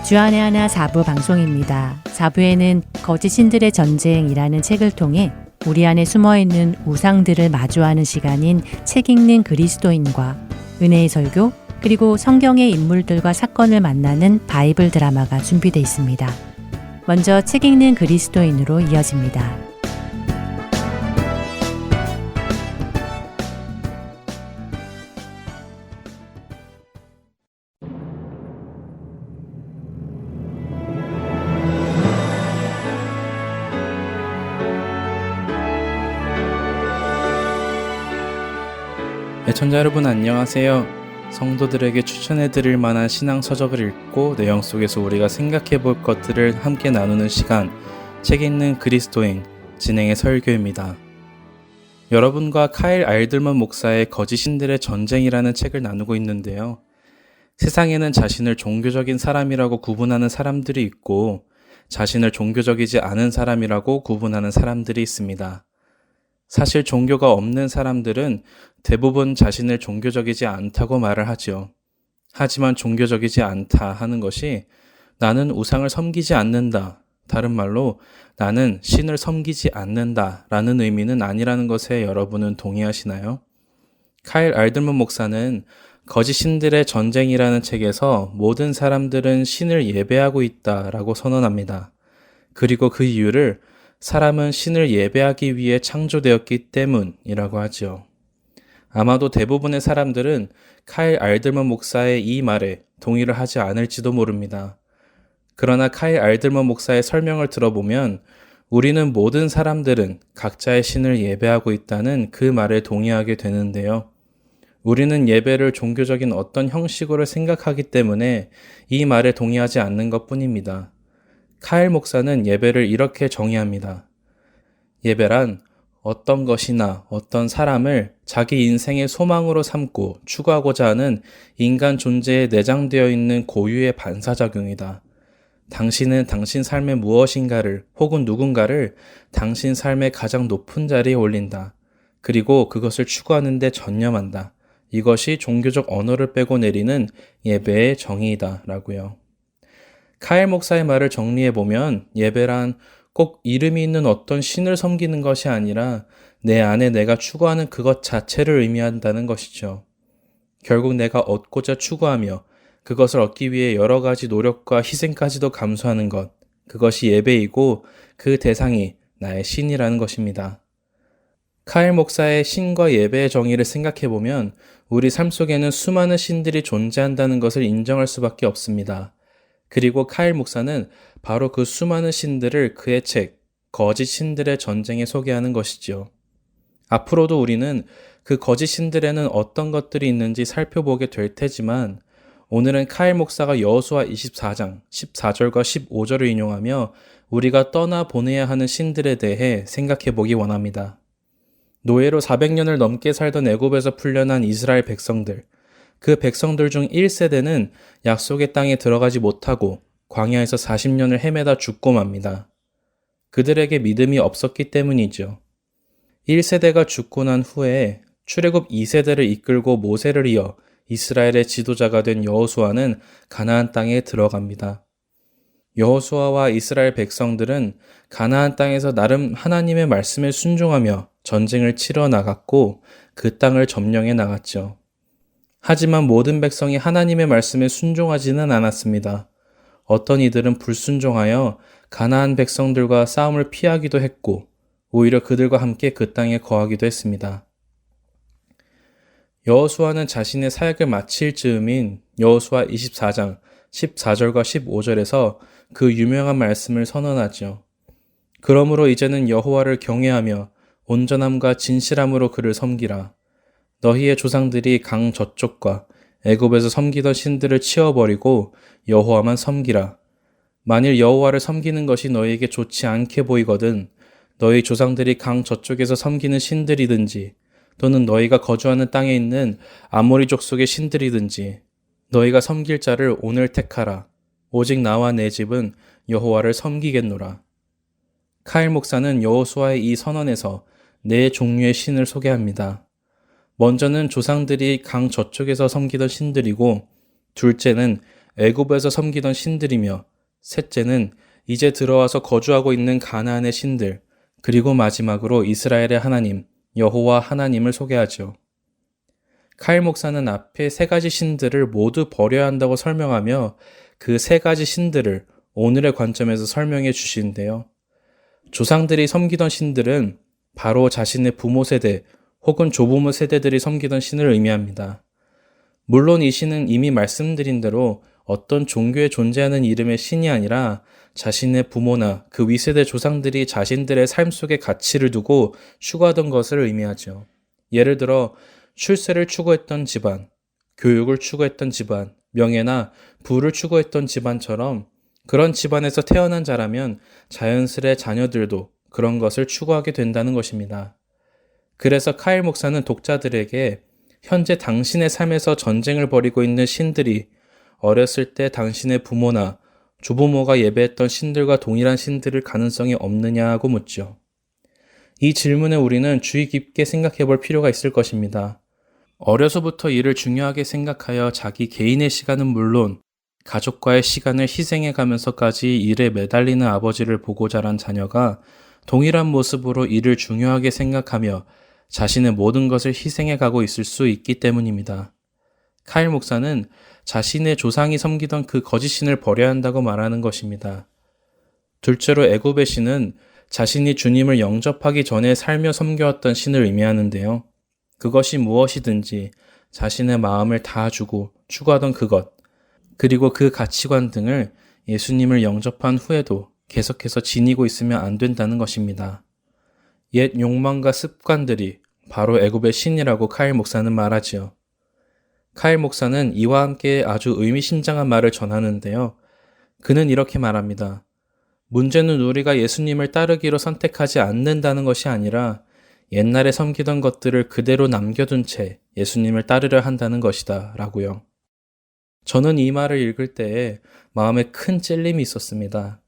주안의 하나 4부 방송입니다. 4부에는 거짓 신들의 전쟁이라는 책을 통해 우리 안에 숨어있는 우상들을 마주하는 시간인 책 읽는 그리스도인과 은혜의 설교 그리고 성경의 인물들과 사건을 만나는 바이블 드라마가 준비되어 있습니다. 먼저 책 읽는 그리스도인으로 이어집니다. 애청자 여러분 안녕하세요. 성도들에게 추천해드릴 만한 신앙 서적을 읽고 내용 속에서 우리가 생각해 볼 것들을 함께 나누는 시간, 책 읽는 그리스도인 진행의 설교입니다. 여러분과 카일 알들먼 목사의 거짓 신들의 전쟁이라는 책을 나누고 있는데요. 세상에는 자신을 종교적인 사람이라고 구분하는 사람들이 있고 자신을 종교적이지 않은 사람이라고 구분하는 사람들이 있습니다. 사실 종교가 없는 사람들은 대부분 자신을 종교적이지 않다고 말을 하죠. 하지만 종교적이지 않다 하는 것이 나는 우상을 섬기지 않는다, 다른 말로 나는 신을 섬기지 않는다 라는 의미는 아니라는 것에 여러분은 동의하시나요? 카일 알들먼 목사는 거짓 신들의 전쟁이라는 책에서 모든 사람들은 신을 예배하고 있다라고 선언합니다. 그리고 그 이유를 사람은 신을 예배하기 위해 창조되었기 때문이라고 하죠. 아마도 대부분의 사람들은 카일 알들먼 목사의 이 말에 동의를 하지 않을지도 모릅니다. 그러나 카일 알들먼 목사의 설명을 들어보면 우리는 모든 사람들은 각자의 신을 예배하고 있다는 그 말에 동의하게 되는데요. 우리는 예배를 종교적인 어떤 형식으로 생각하기 때문에 이 말에 동의하지 않는 것뿐입니다. 카일 목사는 예배를 이렇게 정의합니다. 예배란 어떤 것이나 어떤 사람을 자기 인생의 소망으로 삼고 추구하고자 하는 인간 존재에 내장되어 있는 고유의 반사작용이다. 당신은 당신 삶의 무엇인가를 혹은 누군가를 당신 삶의 가장 높은 자리에 올린다. 그리고 그것을 추구하는 데 전념한다. 이것이 종교적 언어를 빼고 내리는 예배의 정의이다 라고요. 카일 목사의 말을 정리해보면 예배란 꼭 이름이 있는 어떤 신을 섬기는 것이 아니라 내 안에 내가 추구하는 그것 자체를 의미한다는 것이죠. 결국 내가 얻고자 추구하며 그것을 얻기 위해 여러 가지 노력과 희생까지도 감수하는 것, 그것이 예배이고 그 대상이 나의 신이라는 것입니다. 카일 목사의 신과 예배의 정의를 생각해보면 우리 삶 속에는 수많은 신들이 존재한다는 것을 인정할 수밖에 없습니다. 그리고 카일 목사는 바로 그 수많은 신들을 그의 책, 거짓 신들의 전쟁에 소개하는 것이지요. 앞으로도 우리는 그 거짓 신들에는 어떤 것들이 있는지 살펴보게 될 테지만 오늘은 카일 목사가 여호수아 24장 14절과 15절을 인용하며 우리가 떠나보내야 하는 신들에 대해 생각해 보기 원합니다. 노예로 400년을 넘게 살던 애굽에서 풀려난 이스라엘 백성들, 그 백성들 중 1세대는 약속의 땅에 들어가지 못하고 광야에서 40년을 헤매다 죽고 맙니다. 그들에게 믿음이 없었기 때문이죠. 1세대가 죽고 난 후에 출애굽 2세대를 이끌고 모세를 이어 이스라엘의 지도자가 된 여호수아는 가나안 땅에 들어갑니다. 여호수아와 이스라엘 백성들은 가나안 땅에서 나름 하나님의 말씀에 순종하며 전쟁을 치러 나갔고 그 땅을 점령해 나갔죠. 하지만 모든 백성이 하나님의 말씀에 순종하지는 않았습니다. 어떤 이들은 불순종하여 가나안 백성들과 싸움을 피하기도 했고 오히려 그들과 함께 그 땅에 거하기도 했습니다. 여호수아는 자신의 사역을 마칠 즈음인 여호수아 24장 14절과 15절에서 그 유명한 말씀을 선언하죠. 그러므로 이제는 여호와를 경외하며 온전함과 진실함으로 그를 섬기라. 너희의 조상들이 강 저쪽과 애굽에서 섬기던 신들을 치워버리고 여호와만 섬기라. 만일 여호와를 섬기는 것이 너희에게 좋지 않게 보이거든 너희 조상들이 강 저쪽에서 섬기는 신들이든지 또는 너희가 거주하는 땅에 있는 아모리 족속의 신들이든지 너희가 섬길 자를 오늘 택하라. 오직 나와 내 집은 여호와를 섬기겠노라. 카일 목사는 여호수아의 이 선언에서 네 종류의 신을 소개합니다. 먼저는 조상들이 강 저쪽에서 섬기던 신들이고, 둘째는 애굽에서 섬기던 신들이며 셋째는 이제 들어와서 거주하고 있는 가나안의 신들, 그리고 마지막으로 이스라엘의 하나님, 여호와 하나님을 소개하죠. 카일 목사는 앞에 세 가지 신들을 모두 버려야 한다고 설명하며 그 세 가지 신들을 오늘의 관점에서 설명해 주시는데요. 조상들이 섬기던 신들은 바로 자신의 부모 세대 혹은 조부모 세대들이 섬기던 신을 의미합니다. 물론 이 신은 이미 말씀드린 대로 어떤 종교에 존재하는 이름의 신이 아니라 자신의 부모나 그 위세대 조상들이 자신들의 삶 속에 가치를 두고 추구하던 것을 의미하죠. 예를 들어 출세를 추구했던 집안, 교육을 추구했던 집안, 명예나 부를 추구했던 집안처럼 그런 집안에서 태어난 자라면 자연스레 자녀들도 그런 것을 추구하게 된다는 것입니다. 그래서 카일 목사는 독자들에게 현재 당신의 삶에서 전쟁을 벌이고 있는 신들이 어렸을 때 당신의 부모나 조부모가 예배했던 신들과 동일한 신들일 가능성이 없느냐고 묻죠. 이 질문에 우리는 주의 깊게 생각해 볼 필요가 있을 것입니다. 어려서부터 이를 중요하게 생각하여 자기 개인의 시간은 물론 가족과의 시간을 희생해 가면서까지 일에 매달리는 아버지를 보고 자란 자녀가 동일한 모습으로 이를 중요하게 생각하며 자신의 모든 것을 희생해 가고 있을 수 있기 때문입니다. 카일 목사는 자신의 조상이 섬기던 그 거짓 신을 버려야 한다고 말하는 것입니다. 둘째로 애굽의 신은 자신이 주님을 영접하기 전에 살며 섬겨왔던 신을 의미하는데요. 그것이 무엇이든지 자신의 마음을 다 주고 추구하던 그것, 그리고 그 가치관 등을 예수님을 영접한 후에도 계속해서 지니고 있으면 안 된다는 것입니다. 옛 욕망과 습관들이 바로 애굽의 신이라고 카일 목사는 말하지요. 카일 목사는 이와 함께 아주 의미심장한 말을 전하는데요. 그는 이렇게 말합니다. 문제는 우리가 예수님을 따르기로 선택하지 않는다는 것이 아니라 옛날에 섬기던 것들을 그대로 남겨둔 채 예수님을 따르려 한다는 것이다 라고요. 저는 이 말을 읽을 때에 마음에 큰 찔림이 있었습니다.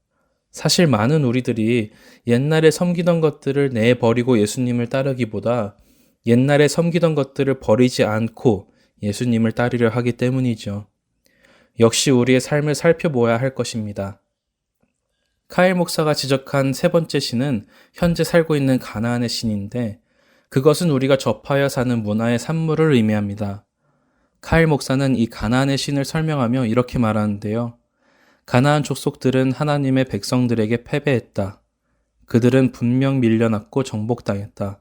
사실 많은 우리들이 옛날에 섬기던 것들을 내버리고 예수님을 따르기보다 옛날에 섬기던 것들을 버리지 않고 예수님을 따르려 하기 때문이죠. 역시 우리의 삶을 살펴보아야 할 것입니다. 카일 목사가 지적한 세 번째 신은 현재 살고 있는 가나안의 신인데 그것은 우리가 접하여 사는 문화의 산물을 의미합니다. 카일 목사는 이 가나안의 신을 설명하며 이렇게 말하는데요. 가나안 족속들은 하나님의 백성들에게 패배했다. 그들은 분명 밀려났고 정복당했다.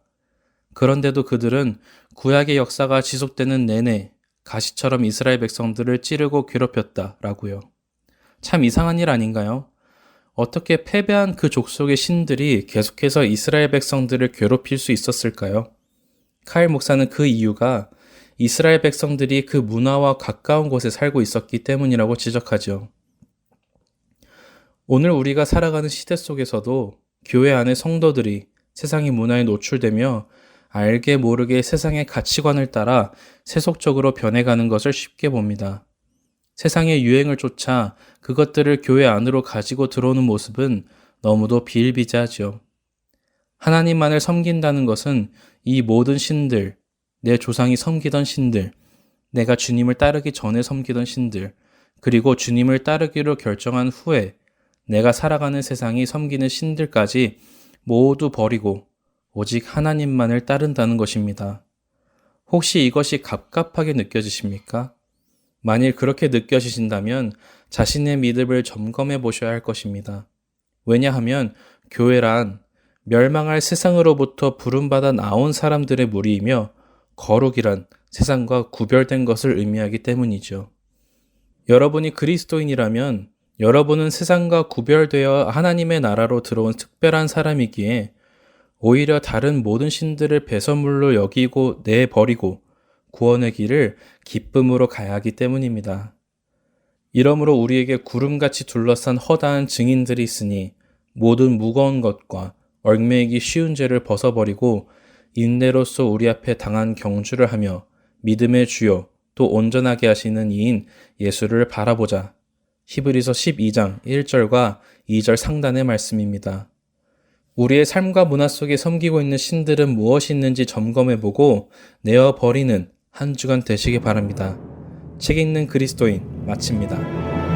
그런데도 그들은 구약의 역사가 지속되는 내내 가시처럼 이스라엘 백성들을 찌르고 괴롭혔다 라고요. 참 이상한 일 아닌가요? 어떻게 패배한 그 족속의 신들이 계속해서 이스라엘 백성들을 괴롭힐 수 있었을까요? 카일 목사는 그 이유가 이스라엘 백성들이 그 문화와 가까운 곳에 살고 있었기 때문이라고 지적하죠. 오늘 우리가 살아가는 시대 속에서도 교회 안의 성도들이 세상의 문화에 노출되며 알게 모르게 세상의 가치관을 따라 세속적으로 변해가는 것을 쉽게 봅니다. 세상의 유행을 쫓아 그것들을 교회 안으로 가지고 들어오는 모습은 너무도 비일비재하죠. 하나님만을 섬긴다는 것은 이 모든 신들, 내 조상이 섬기던 신들, 내가 주님을 따르기 전에 섬기던 신들, 그리고 주님을 따르기로 결정한 후에 내가 살아가는 세상이 섬기는 신들까지 모두 버리고 오직 하나님만을 따른다는 것입니다. 혹시 이것이 갑갑하게 느껴지십니까? 만일 그렇게 느껴지신다면 자신의 믿음을 점검해 보셔야 할 것입니다. 왜냐하면 교회란 멸망할 세상으로부터 부름받아 나온 사람들의 무리이며 거룩이란 세상과 구별된 것을 의미하기 때문이죠. 여러분이 그리스도인이라면 여러분은 세상과 구별되어 하나님의 나라로 들어온 특별한 사람이기에 오히려 다른 모든 신들을 배설물로 여기고 내버리고 구원의 길을 기쁨으로 가야 하기 때문입니다. 이러므로 우리에게 구름같이 둘러싼 허다한 증인들이 있으니 모든 무거운 것과 얽매이기 쉬운 죄를 벗어버리고 인내로써 우리 앞에 당한 경주를 하며 믿음의 주요 또 온전하게 하시는 이인 예수를 바라보자. 히브리서 12장 1절과 2절 상단의 말씀입니다. 우리의 삶과 문화 속에 섬기고 있는 신들은 무엇이 있는지 점검해보고 내어버리는 한 주간 되시기 바랍니다. 책 읽는 그리스도인 마칩니다.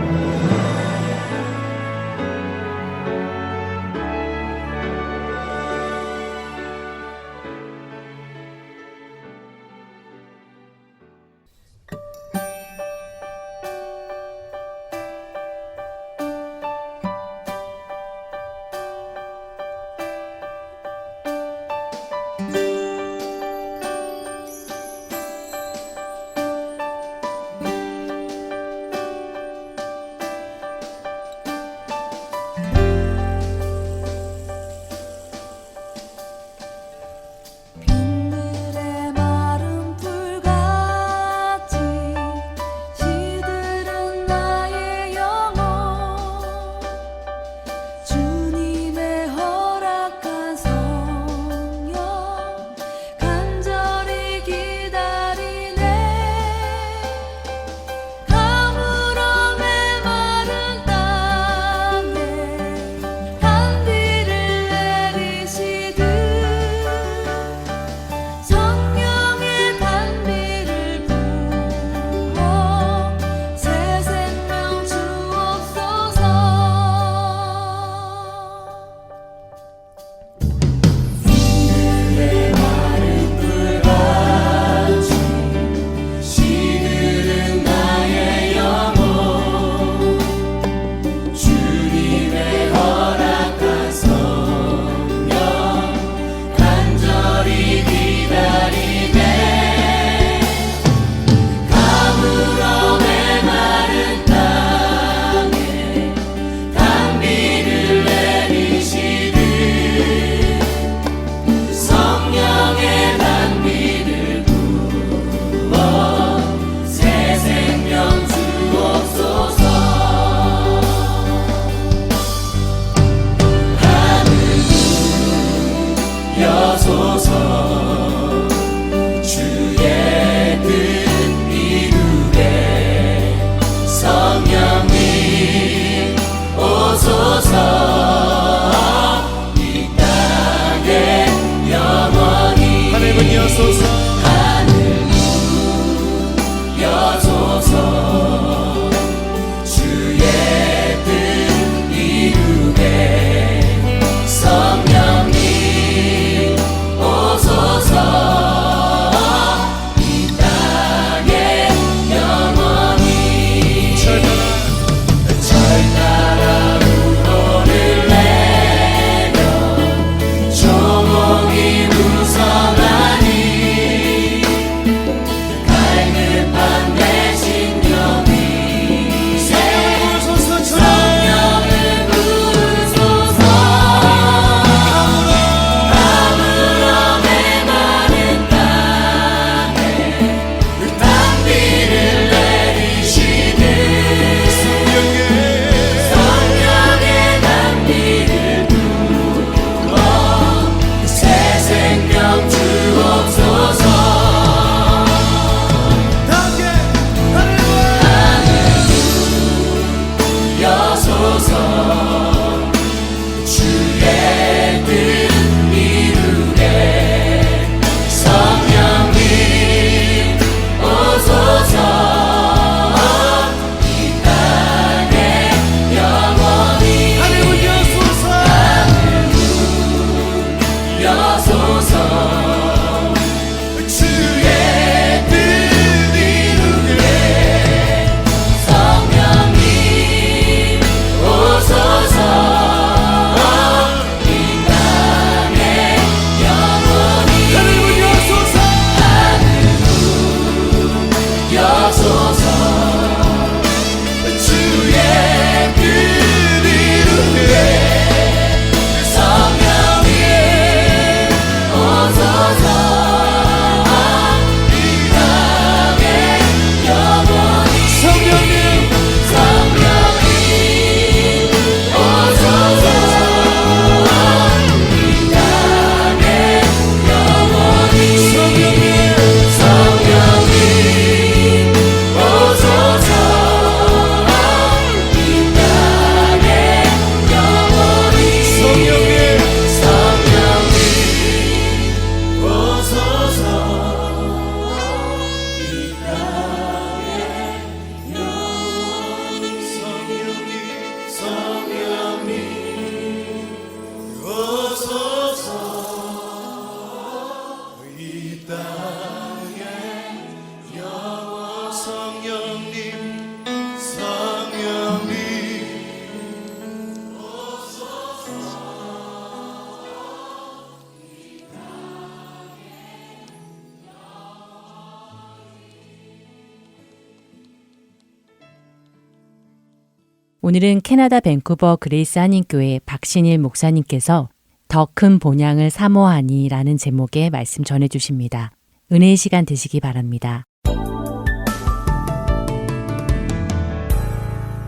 오늘은 캐나다 밴쿠버 그레이스 한인교회 박신일 목사님께서 더 큰 본향을 사모하니 라는 제목의 말씀 전해주십니다. 은혜의 시간 되시기 바랍니다.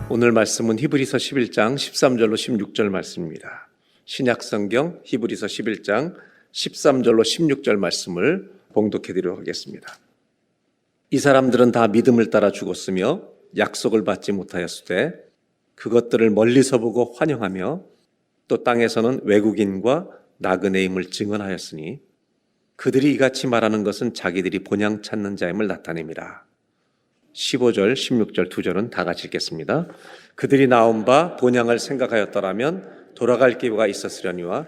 오늘 말씀은 히브리서 11장 13절로 16절 말씀입니다. 신약성경 히브리서 11장 13절로 16절 말씀을 봉독해 드리도록 하겠습니다. 이 사람들은 다 믿음을 따라 죽었으며 약속을 받지 못하였으되 그것들을 멀리서 보고 환영하며 또 땅에서는 외국인과 나그네임을 증언하였으니 그들이 이같이 말하는 것은 자기들이 본향 찾는 자임을 나타냅니다. 15절, 16절 두 절은 다 같이 읽겠습니다. 그들이 나온 바 본향을 생각하였더라면 돌아갈 기회가 있었으려니와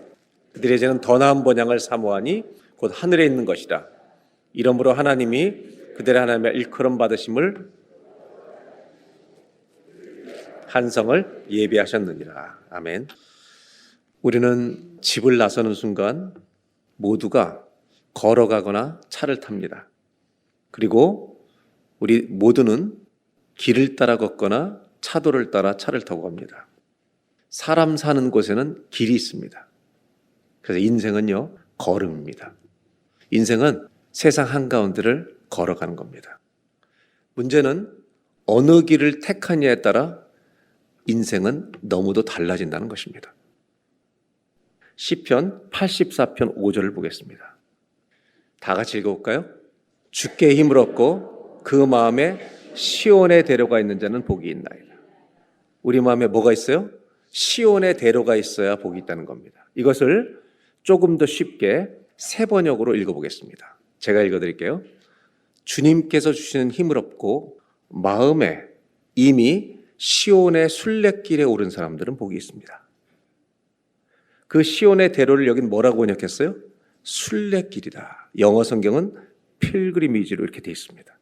그들의 이제는 더 나은 본향을 사모하니 곧 하늘에 있는 것이라. 이러므로 하나님이 그들의 하나님의 일컬음 받으심을 한성을 예비하셨느니라. 아멘. 우리는 집을 나서는 순간 모두가 걸어가거나 차를 탑니다. 그리고 우리 모두는 길을 따라 걷거나 차도를 따라 차를 타고 갑니다. 사람 사는 곳에는 길이 있습니다. 그래서 인생은요, 걸음입니다. 인생은 세상 한가운데를 걸어가는 겁니다. 문제는 어느 길을 택하냐에 따라 인생은 너무도 달라진다는 것입니다. 시편 84편 5절을 보겠습니다. 다 같이 읽어볼까요? 주께 힘을 얻고 그 마음에 시온에 대로가 있는 자는 복이 있나이다. 우리 마음에 뭐가 있어요? 시온에 대로가 있어야 복이 있다는 겁니다. 이것을 조금 더 쉽게 세 번역으로 읽어보겠습니다. 제가 읽어드릴게요. 주님께서 주시는 힘을 얻고 마음에 이미 시온의 순례길에 오른 사람들은 복이 있습니다. 그 시온의 대로를 여긴 뭐라고 번역했어요? 순례길이다. 영어 성경은 필그리미지로 이렇게 되어 있습니다.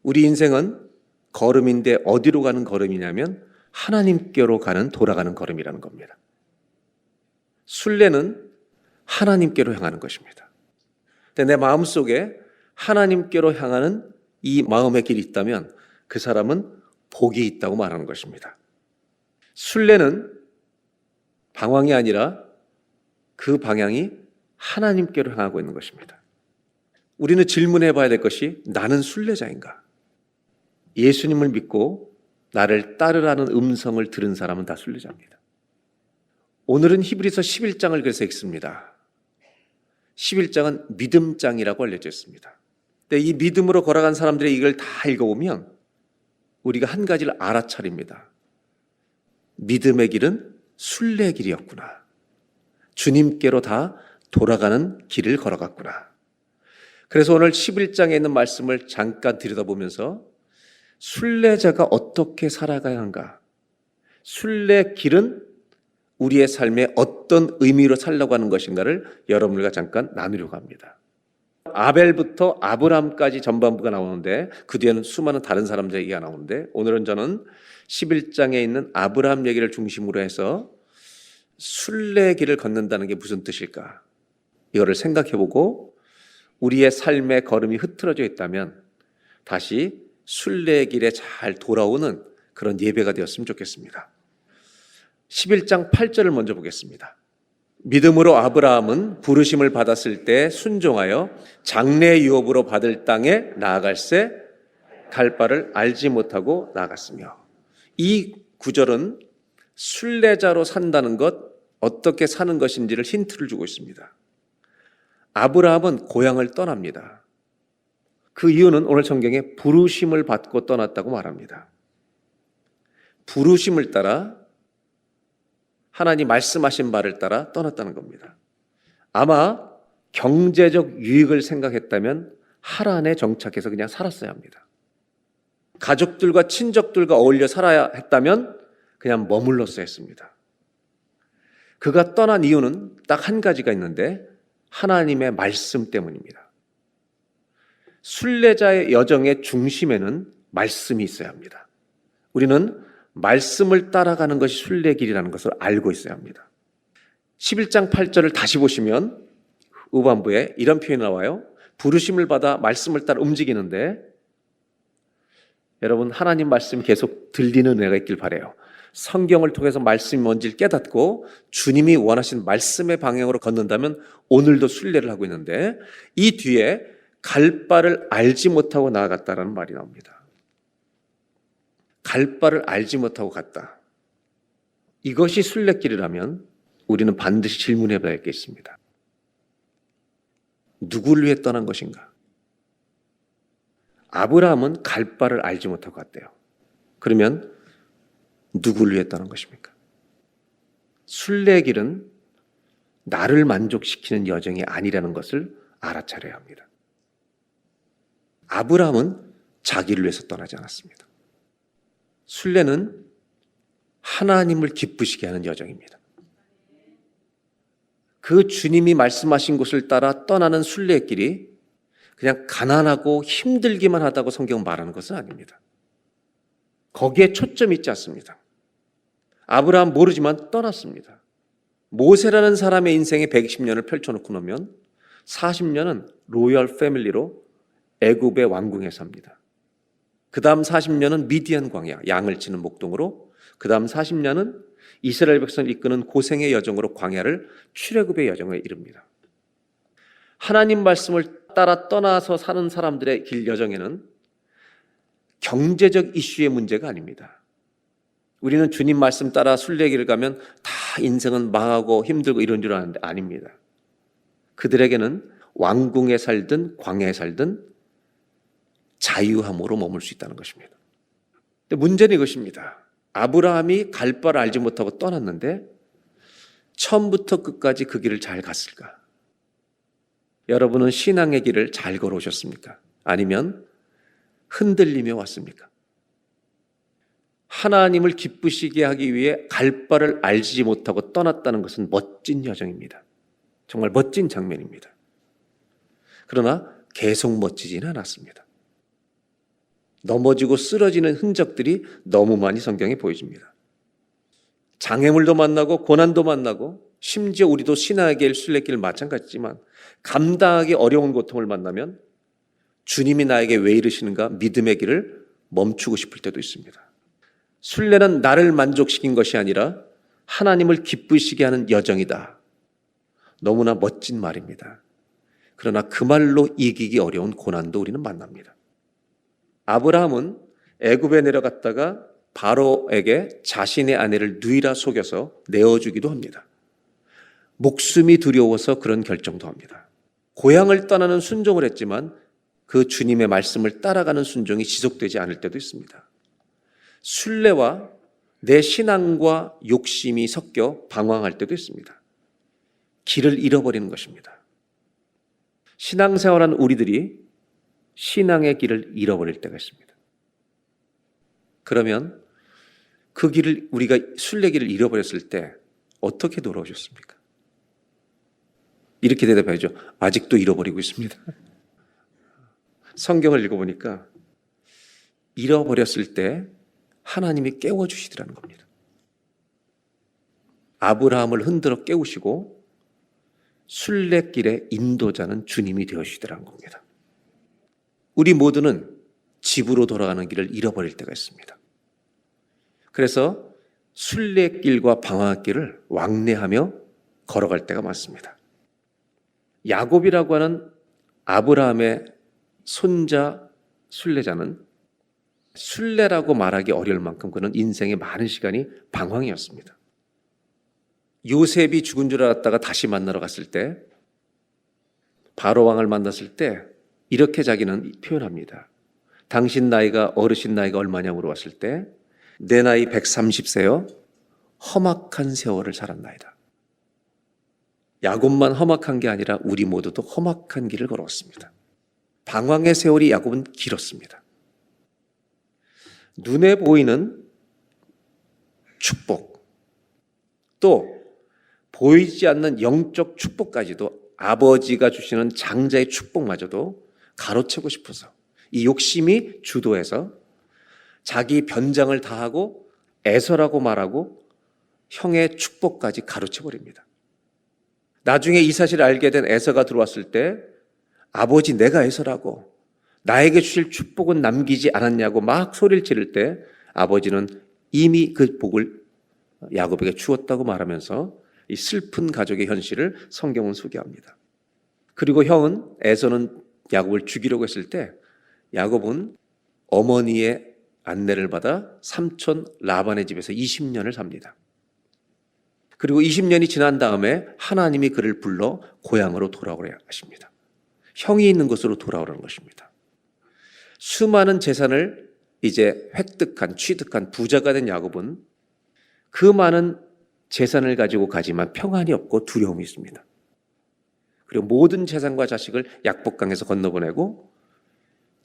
우리 인생은 걸음인데 어디로 가는 걸음이냐면 하나님께로 가는 돌아가는 걸음이라는 겁니다. 순례는 하나님께로 향하는 것입니다. 근데 내 마음속에 하나님께로 향하는 이 마음의 길이 있다면 그 사람은 복이 있다고 말하는 것입니다. 순례는 방황이 아니라 그 방향이 하나님께로 향하고 있는 것입니다. 우리는 질문해 봐야 될 것이 나는 순례자인가? 예수님을 믿고 나를 따르라는 음성을 들은 사람은 다 순례자입니다. 오늘은 히브리서 11장을 그래서 읽습니다. 11장은 믿음장이라고 알려져 있습니다. 근데 이 믿음으로 걸어간 사람들의 이걸 다 읽어보면 우리가 한 가지를 알아차립니다. 믿음의 길은 순례 길이었구나. 주님께로 다 돌아가는 길을 걸어갔구나. 그래서 오늘 11장에 있는 말씀을 잠깐 들여다보면서 순례자가 어떻게 살아가야 한가? 순례 길은 우리의 삶에 어떤 의미로 살려고 하는 것인가를 여러분들과 잠깐 나누려고 합니다. 아벨부터 아브람까지 전반부가 나오는데 그 뒤에는 수많은 다른 사람들 얘기가 나오는데 오늘은 저는 11장에 있는 아브람 얘기를 중심으로 해서 순례길을 걷는다는 게 무슨 뜻일까? 이거를 생각해보고 우리의 삶의 걸음이 흐트러져 있다면 다시 순례길에 잘 돌아오는 그런 예배가 되었으면 좋겠습니다. 11장 8절을 먼저 보겠습니다. 믿음으로 아브라함은 부르심을 받았을 때 순종하여 장래 유업으로 받을 땅에 나아갈새 갈 바를 알지 못하고 나아갔으며, 이 구절은 순례자로 산다는 것, 어떻게 사는 것인지를 힌트를 주고 있습니다. 아브라함은 고향을 떠납니다. 그 이유는 오늘 성경에 부르심을 받고 떠났다고 말합니다. 부르심을 따라 하나님 말씀하신 바를 따라 떠났다는 겁니다. 아마 경제적 유익을 생각했다면 하란에 정착해서 그냥 살았어야 합니다. 가족들과 친족들과 어울려 살아야 했다면 그냥 머물렀어야 했습니다. 그가 떠난 이유는 딱 한 가지가 있는데 하나님의 말씀 때문입니다. 순례자의 여정의 중심에는 말씀이 있어야 합니다. 우리는 말씀을 따라가는 것이 순례길이라는 것을 알고 있어야 합니다. 11장 8절을 다시 보시면 후반부에 이런 표현이 나와요. 부르심을 받아 말씀을 따라 움직이는데, 여러분 하나님 말씀 계속 들리는 은혜가 있길 바라요. 성경을 통해서 말씀이 뭔지를 깨닫고 주님이 원하신 말씀의 방향으로 걷는다면 오늘도 순례를 하고 있는데, 이 뒤에 갈 바를 알지 못하고 나아갔다라는 말이 나옵니다. 갈 바를 알지 못하고 갔다. 이것이 순례길이라면 우리는 반드시 질문해 봐야겠습니다. 누구를 위해 떠난 것인가? 아브라함은 갈 바를 알지 못하고 갔대요. 그러면 누구를 위해 떠난 것입니까? 순례길은 나를 만족시키는 여정이 아니라는 것을 알아차려야 합니다. 아브라함은 자기를 위해서 떠나지 않았습니다. 순례는 하나님을 기쁘시게 하는 여정입니다. 그 주님이 말씀하신 곳을 따라 떠나는 순례의 길이 그냥 가난하고 힘들기만 하다고 성경은 말하는 것은 아닙니다. 거기에 초점이 있지 않습니다. 아브라함 모르지만 떠났습니다. 모세라는 사람의 인생에 120년을 펼쳐놓고 나면 40년은 로열 패밀리로 애굽의 왕궁에 삽니다. 그 다음 40년은 미디안 광야, 양을 치는 목동으로, 그 다음 40년은 이스라엘 백성을 이끄는 고생의 여정으로 광야를 출애굽의 여정에 이릅니다. 하나님 말씀을 따라 떠나서 사는 사람들의 길 여정에는 경제적 이슈의 문제가 아닙니다. 우리는 주님 말씀 따라 순례길을 가면 다 인생은 망하고 힘들고 이런 줄 아는데 아닙니다. 그들에게는 왕궁에 살든 광야에 살든 자유함으로 머물 수 있다는 것입니다. 근데 문제는 이것입니다. 아브라함이 갈 바를 알지 못하고 떠났는데 처음부터 끝까지 그 길을 잘 갔을까? 여러분은 신앙의 길을 잘 걸어오셨습니까? 아니면 흔들리며 왔습니까? 하나님을 기쁘시게 하기 위해 갈 바를 알지 못하고 떠났다는 것은 멋진 여정입니다. 정말 멋진 장면입니다. 그러나 계속 멋지지는 않았습니다. 넘어지고 쓰러지는 흔적들이 너무 많이 성경에 보여집니다. 장애물도 만나고 고난도 만나고, 심지어 우리도 신앙의 길, 순례길 마찬가지지만 감당하기 어려운 고통을 만나면 주님이 나에게 왜 이러시는가 믿음의 길을 멈추고 싶을 때도 있습니다. 순례는 나를 만족시킨 것이 아니라 하나님을 기쁘시게 하는 여정이다. 너무나 멋진 말입니다. 그러나 그 말로 이기기 어려운 고난도 우리는 만납니다. 아브라함은 애굽에 내려갔다가 바로에게 자신의 아내를 누이라 속여서 내어주기도 합니다. 목숨이 두려워서 그런 결정도 합니다. 고향을 떠나는 순종을 했지만 그 주님의 말씀을 따라가는 순종이 지속되지 않을 때도 있습니다. 순례와 내 신앙과 욕심이 섞여 방황할 때도 있습니다. 길을 잃어버리는 것입니다. 신앙생활한 우리들이 신앙의 길을 잃어버릴 때가 있습니다. 그러면 그 길을, 우리가 순례길을 잃어버렸을 때 어떻게 돌아오셨습니까? 이렇게 대답해야죠. 아직도 잃어버리고 있습니다. 성경을 읽어보니까 잃어버렸을 때 하나님이 깨워주시더라는 겁니다. 아브라함을 흔들어 깨우시고 순례길의 인도자는 주님이 되어주시더라는 겁니다. 우리 모두는 집으로 돌아가는 길을 잃어버릴 때가 있습니다. 그래서 순례길과 방황길을 왕래하며 걸어갈 때가 많습니다. 야곱이라고 하는 아브라함의 손자 순례자는 순례라고 말하기 어려울 만큼 그는 인생의 많은 시간이 방황이었습니다. 요셉이 죽은 줄 알았다가 다시 만나러 갔을 때, 바로 왕을 만났을 때 이렇게 자기는 표현합니다. 당신 나이가, 어르신 나이가 얼마냐 물어봤을 때 내 나이 130세요. 험악한 세월을 살았나이다. 야곱만 험악한 게 아니라 우리 모두도 험악한 길을 걸어왔습니다. 방황의 세월이 야곱은 길었습니다. 눈에 보이는 축복, 또 보이지 않는 영적 축복까지도, 아버지가 주시는 장자의 축복마저도 가로채고 싶어서 이 욕심이 주도해서 자기 변장을 다하고 에서라고 말하고 형의 축복까지 가로채버립니다. 나중에 이 사실을 알게 된 에서가 들어왔을 때 아버지 내가 에서라고, 나에게 주실 축복은 남기지 않았냐고 막 소리를 지를 때 아버지는 이미 그 복을 야곱에게 주었다고 말하면서 이 슬픈 가족의 현실을 성경은 소개합니다. 그리고 형은 에서는 야곱을 죽이려고 했을 때 야곱은 어머니의 안내를 받아 삼촌 라반의 집에서 20년을 삽니다. 그리고 20년이 지난 다음에 하나님이 그를 불러 고향으로 돌아오라 하십니다. 형이 있는 곳으로 돌아오라는 것입니다. 수많은 재산을 이제 취득한 부자가 된 야곱은 그 많은 재산을 가지고 가지만 평안이 없고 두려움이 있습니다. 그리고 모든 재산과 자식을 약복강에서 건너보내고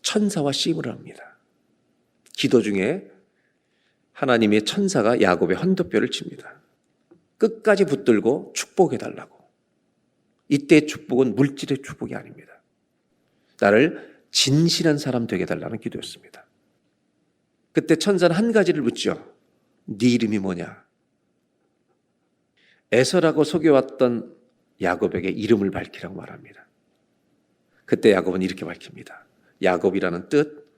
천사와 씨름을 합니다. 기도 중에 하나님의 천사가 야곱의 헌도뼈를 칩니다. 끝까지 붙들고 축복해달라고. 이때의 축복은 물질의 축복이 아닙니다. 나를 진실한 사람 되게 해달라는 기도였습니다. 그때 천사는 한 가지를 묻죠. 네 이름이 뭐냐? 에서라고 속여왔던 야곱에게 이름을 밝히라고 말합니다. 그때 야곱은 이렇게 밝힙니다. 야곱이라는 뜻,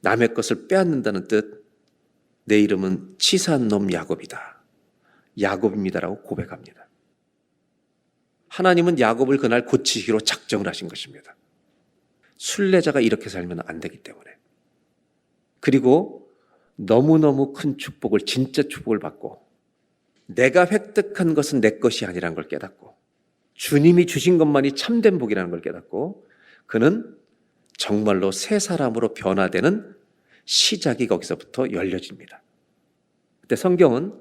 남의 것을 빼앗는다는 뜻, 내 이름은 치사한 놈 야곱이다. 야곱입니다라고 고백합니다. 하나님은 야곱을 그날 고치기로 작정을 하신 것입니다. 순례자가 이렇게 살면 안 되기 때문에. 그리고 너무너무 큰 축복을, 진짜 축복을 받고 내가 획득한 것은 내 것이 아니라는 걸 깨닫고 주님이 주신 것만이 참된 복이라는 걸 깨닫고 그는 정말로 새 사람으로 변화되는 시작이 거기서부터 열려집니다. 그때 성경은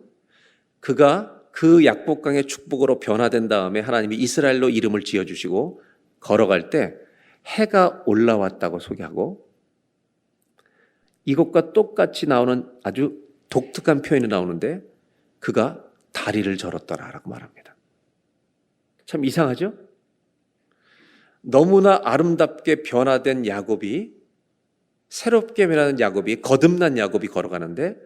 그가 그 약복강의 축복으로 변화된 다음에 하나님이 이스라엘로 이름을 지어주시고 걸어갈 때 해가 올라왔다고 소개하고 이것과 똑같이 나오는 아주 독특한 표현이 나오는데 그가 다리를 절었더라라고 말합니다. 참 이상하죠? 너무나 아름답게 변화된 야곱이 새롭게 변화된 야곱이 거듭난 야곱이 걸어가는데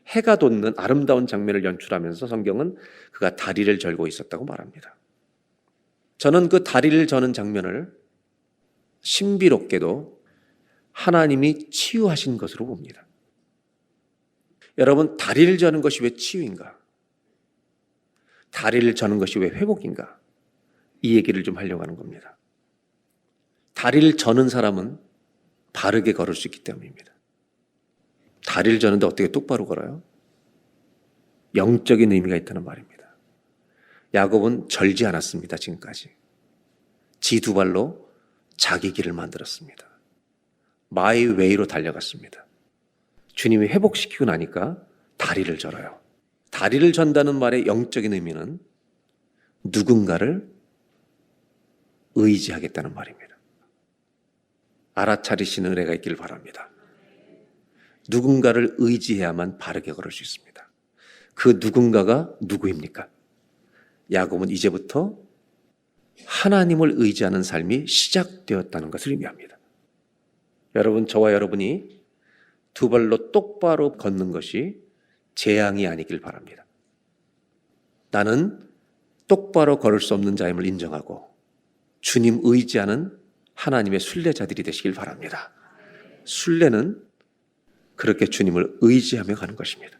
해가 돋는 아름다운 장면을 연출하면서 성경은 그가 다리를 절고 있었다고 말합니다. 저는 그 다리를 저는 장면을 신비롭게도 하나님이 치유하신 것으로 봅니다. 여러분, 다리를 저는 것이 왜 치유인가? 다리를 저는 것이 왜 회복인가? 이 얘기를 좀 하려고 하는 겁니다. 다리를 저는 사람은 바르게 걸을 수 있기 때문입니다. 다리를 저는데 어떻게 똑바로 걸어요? 영적인 의미가 있다는 말입니다. 야곱은 절지 않았습니다. 지금까지. 지 두 발로 자기 길을 만들었습니다. 마이 웨이로 달려갔습니다. 주님이 회복시키고 나니까 다리를 절어요. 다리를 전다는 말의 영적인 의미는 누군가를 의지하겠다는 말입니다. 알아차리시는 은혜가 있기를 바랍니다. 누군가를 의지해야만 바르게 걸을 수 있습니다. 그 누군가가 누구입니까? 야곱은 이제부터 하나님을 의지하는 삶이 시작되었다는 것을 의미합니다. 여러분, 저와 여러분이 두 발로 똑바로 걷는 것이 재앙이 아니길 바랍니다. 나는 똑바로 걸을 수 없는 자임을 인정하고 주님 의지하는 하나님의 순례자들이 되시길 바랍니다. 순례는 그렇게 주님을 의지하며 가는 것입니다.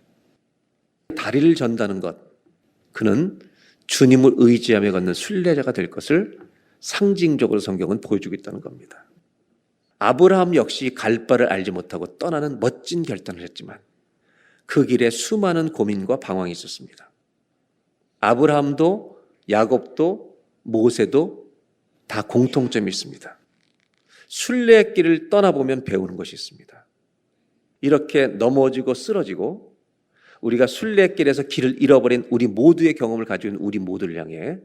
다리를 전다는 것, 그는 주님을 의지하며 걷는 순례자가 될 것을 상징적으로 성경은 보여주고 있다는 겁니다. 아브라함 역시 갈 바를 알지 못하고 떠나는 멋진 결단을 했지만 그 길에 수많은 고민과 방황이 있었습니다. 아브라함도 야곱도 모세도 다 공통점이 있습니다. 순례의 길을 떠나보면 배우는 것이 있습니다. 이렇게 넘어지고 쓰러지고 우리가 순례의 길에서 길을 잃어버린 우리 모두의 경험을 가지고 있는 우리 모두를 향해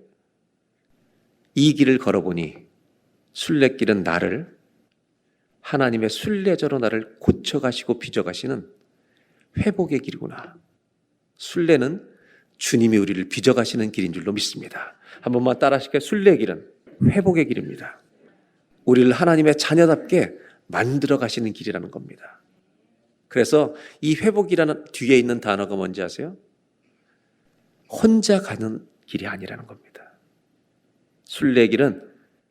이 길을 걸어보니 순례길은 나를 하나님의 순례자로 나를 고쳐가시고 빚어가시는 회복의 길이구나. 순례는 주님이 우리를 빚어가시는 길인 줄로 믿습니다. 한 번만 따라 하실까요? 순례의 길은 회복의 길입니다. 우리를 하나님의 자녀답게 만들어 가시는 길이라는 겁니다. 그래서 이 회복이라는 뒤에 있는 단어가 뭔지 아세요? 혼자 가는 길이 아니라는 겁니다. 순례의 길은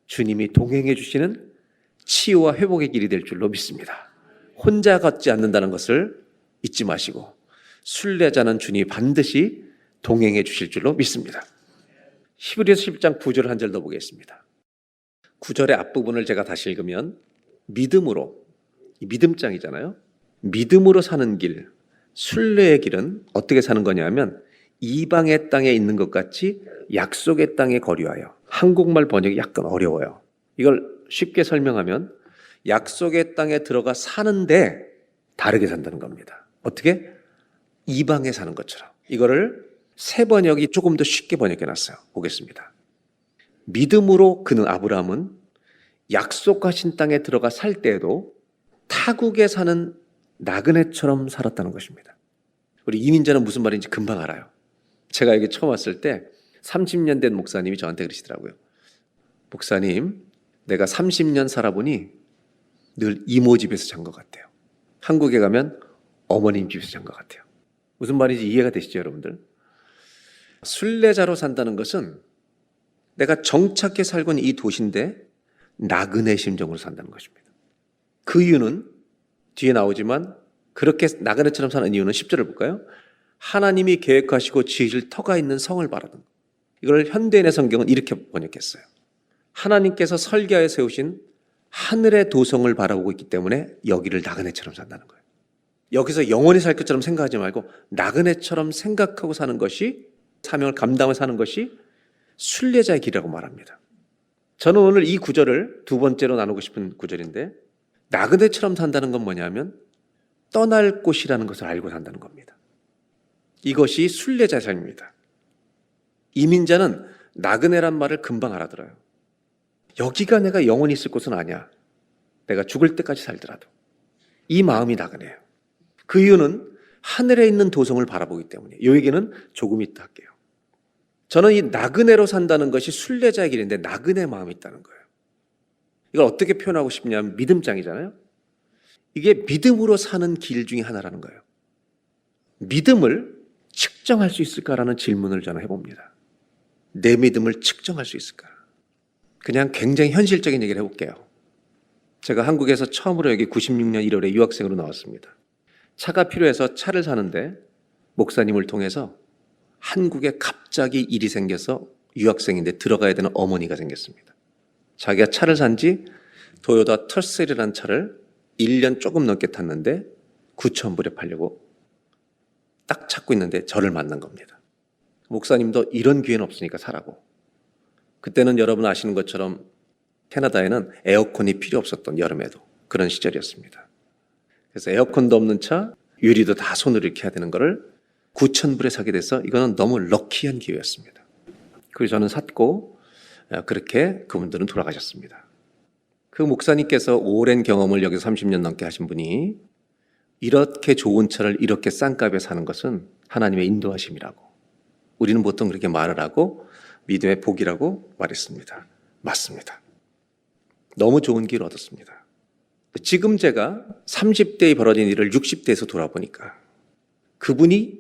주님이 동행해 주시는 치유와 회복의 길이 될 줄로 믿습니다. 혼자 걷지 않는다는 것을 잊지 마시고 순례자는 주님이 반드시 동행해 주실 줄로 믿습니다. 히브리서 10장 9절 한 절 더 보겠습니다. 9절의 앞부분을 제가 다시 읽으면 믿음으로, 이 믿음장이잖아요. 믿음으로 사는 길, 순례의 길은 어떻게 사는 거냐면 이방의 땅에 있는 것 같이 약속의 땅에 거류하여. 한국말 번역이 약간 어려워요. 이걸 쉽게 설명하면 약속의 땅에 들어가 사는데 다르게 산다는 겁니다. 어떻게? 이방에 사는 것처럼. 이거를 새 번역이 조금 더 쉽게 번역해 놨어요. 보겠습니다. 믿음으로 그는, 아브라함은 약속하신 땅에 들어가 살 때에도 타국에 사는 나그네처럼 살았다는 것입니다. 우리 이민자는 무슨 말인지 금방 알아요. 제가 여기 처음 왔을 때 30년 된 목사님이 저한테 그러시더라고요. 목사님, 내가 30년 살아보니 늘 이모 집에서 잔 것 같아요. 한국에 가면 어머님 집에서 잔 것 같아요. 무슨 말인지 이해가 되시죠, 여러분들? 순례자로 산다는 것은 내가 정착해 살고 있는 이 도시인데 나그네 심정으로 산다는 것입니다. 그 이유는 뒤에 나오지만 그렇게 나그네처럼 사는 이유는 10절을 볼까요? 하나님이 계획하시고 지으실 터가 있는 성을 바라는 것. 이걸 현대인의 성경은 이렇게 번역했어요. 하나님께서 설계하여 세우신 하늘의 도성을 바라보고 있기 때문에 여기를 나그네처럼 산다는 거예요. 여기서 영원히 살 것처럼 생각하지 말고 나그네처럼 생각하고 사는 것이, 사명을 감당하며 사는 것이 순례자의 길이라고 말합니다. 저는 오늘 이 구절을 두 번째로 나누고 싶은 구절인데, 나그네처럼 산다는 건 뭐냐면 떠날 곳이라는 것을 알고 산다는 겁니다. 이것이 순례자의 삶입니다. 이민자는 나그네란 말을 금방 알아들어요. 여기가 내가 영원히 있을 곳은 아니야. 내가 죽을 때까지 살더라도. 이 마음이 나그네예요. 그 이유는 하늘에 있는 도성을 바라보기 때문에. 이 얘기는 조금 이따 할게요. 저는 이 나그네로 산다는 것이 순례자의 길인데 나그네 마음이 있다는 거예요. 이걸 어떻게 표현하고 싶냐면 믿음장이잖아요. 이게 믿음으로 사는 길 중에 하나라는 거예요. 믿음을 측정할 수 있을까라는 질문을 저는 해봅니다. 내 믿음을 측정할 수 있을까? 그냥 굉장히 현실적인 얘기를 해볼게요. 제가 한국에서 처음으로 여기 96년 1월에 유학생으로 나왔습니다. 차가 필요해서 차를 사는데 목사님을 통해서 한국에 갑자기 일이 생겨서 유학생인데 들어가야 되는 어머니가 생겼습니다. 자기가 차를 산지 도요타 터셀이라는 차를 1년 조금 넘게 탔는데 9,000불에 팔려고 딱 찾고 있는데 저를 만난 겁니다. 목사님도 이런 기회는 없으니까 사라고. 그때는 여러분 아시는 것처럼 캐나다에는 에어컨이 필요 없었던, 여름에도 그런 시절이었습니다. 그래서 에어컨도 없는 차, 유리도 다 손으로 이렇게 해야 되는 거를 9,000불에 사게 돼서 이거는 너무 럭키한 기회였습니다. 그래서 저는 샀고, 그렇게 그분들은 돌아가셨습니다. 그 목사님께서 오랜 경험을 여기서 30년 넘게 하신 분이 이렇게 좋은 차를 이렇게 싼 값에 사는 것은 하나님의 인도하심이라고, 우리는 보통 그렇게 말을 하고 믿음의 복이라고 말했습니다. 맞습니다. 너무 좋은 길을 얻었습니다. 지금 제가 30대에 벌어진 일을 60대에서 돌아보니까 그분이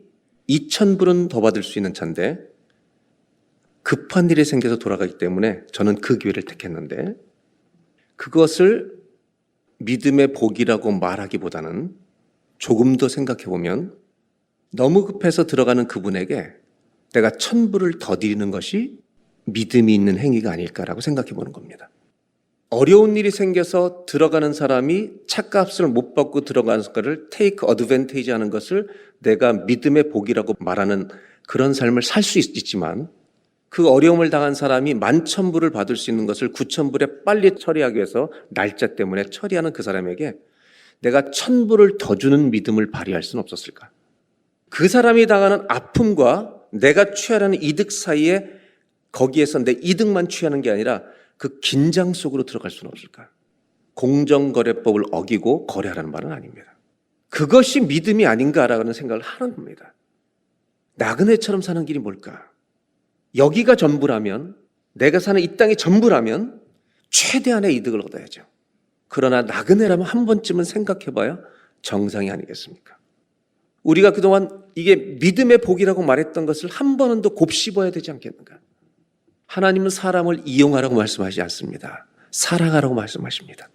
2,000불은 더 받을 수 있는 차인데 급한 일이 생겨서 돌아가기 때문에 저는 그 기회를 택했는데, 그것을 믿음의 복이라고 말하기보다는 조금 더 생각해보면 너무 급해서 들어가는 그분에게 내가 1,000불을 더 드리는 것이 믿음이 있는 행위가 아닐까라고 생각해보는 겁니다. 어려운 일이 생겨서 들어가는 사람이 차값을 못 받고 들어가는 것을 take advantage 하는 것을 내가 믿음의 복이라고 말하는 그런 삶을 살 수 있지만, 그 어려움을 당한 사람이 11,000불을 받을 수 있는 것을 9,000불에 빨리 처리하기 위해서 날짜 때문에 처리하는 그 사람에게 내가 1,000불을 더 주는 믿음을 발휘할 수는 없었을까? 그 사람이 당하는 아픔과 내가 취하려는 이득 사이에 거기에서 내 이득만 취하는 게 아니라 그 긴장 속으로 들어갈 수는 없을까? 공정거래법을 어기고 거래하라는 말은 아닙니다. 그것이 믿음이 아닌가라는 생각을 하는 겁니다. 나그네처럼 사는 길이 뭘까? 여기가 전부라면, 내가 사는 이 땅이 전부라면 최대한의 이득을 얻어야죠. 그러나 나그네라면 한 번쯤은 생각해봐야 정상이 아니겠습니까? 우리가 그동안 이게 믿음의 복이라고 말했던 것을 한 번은 더 곱씹어야 되지 않겠는가? 하나님은 사람을 이용하라고 말씀하지 않습니다. 사랑하라고 말씀하십니다.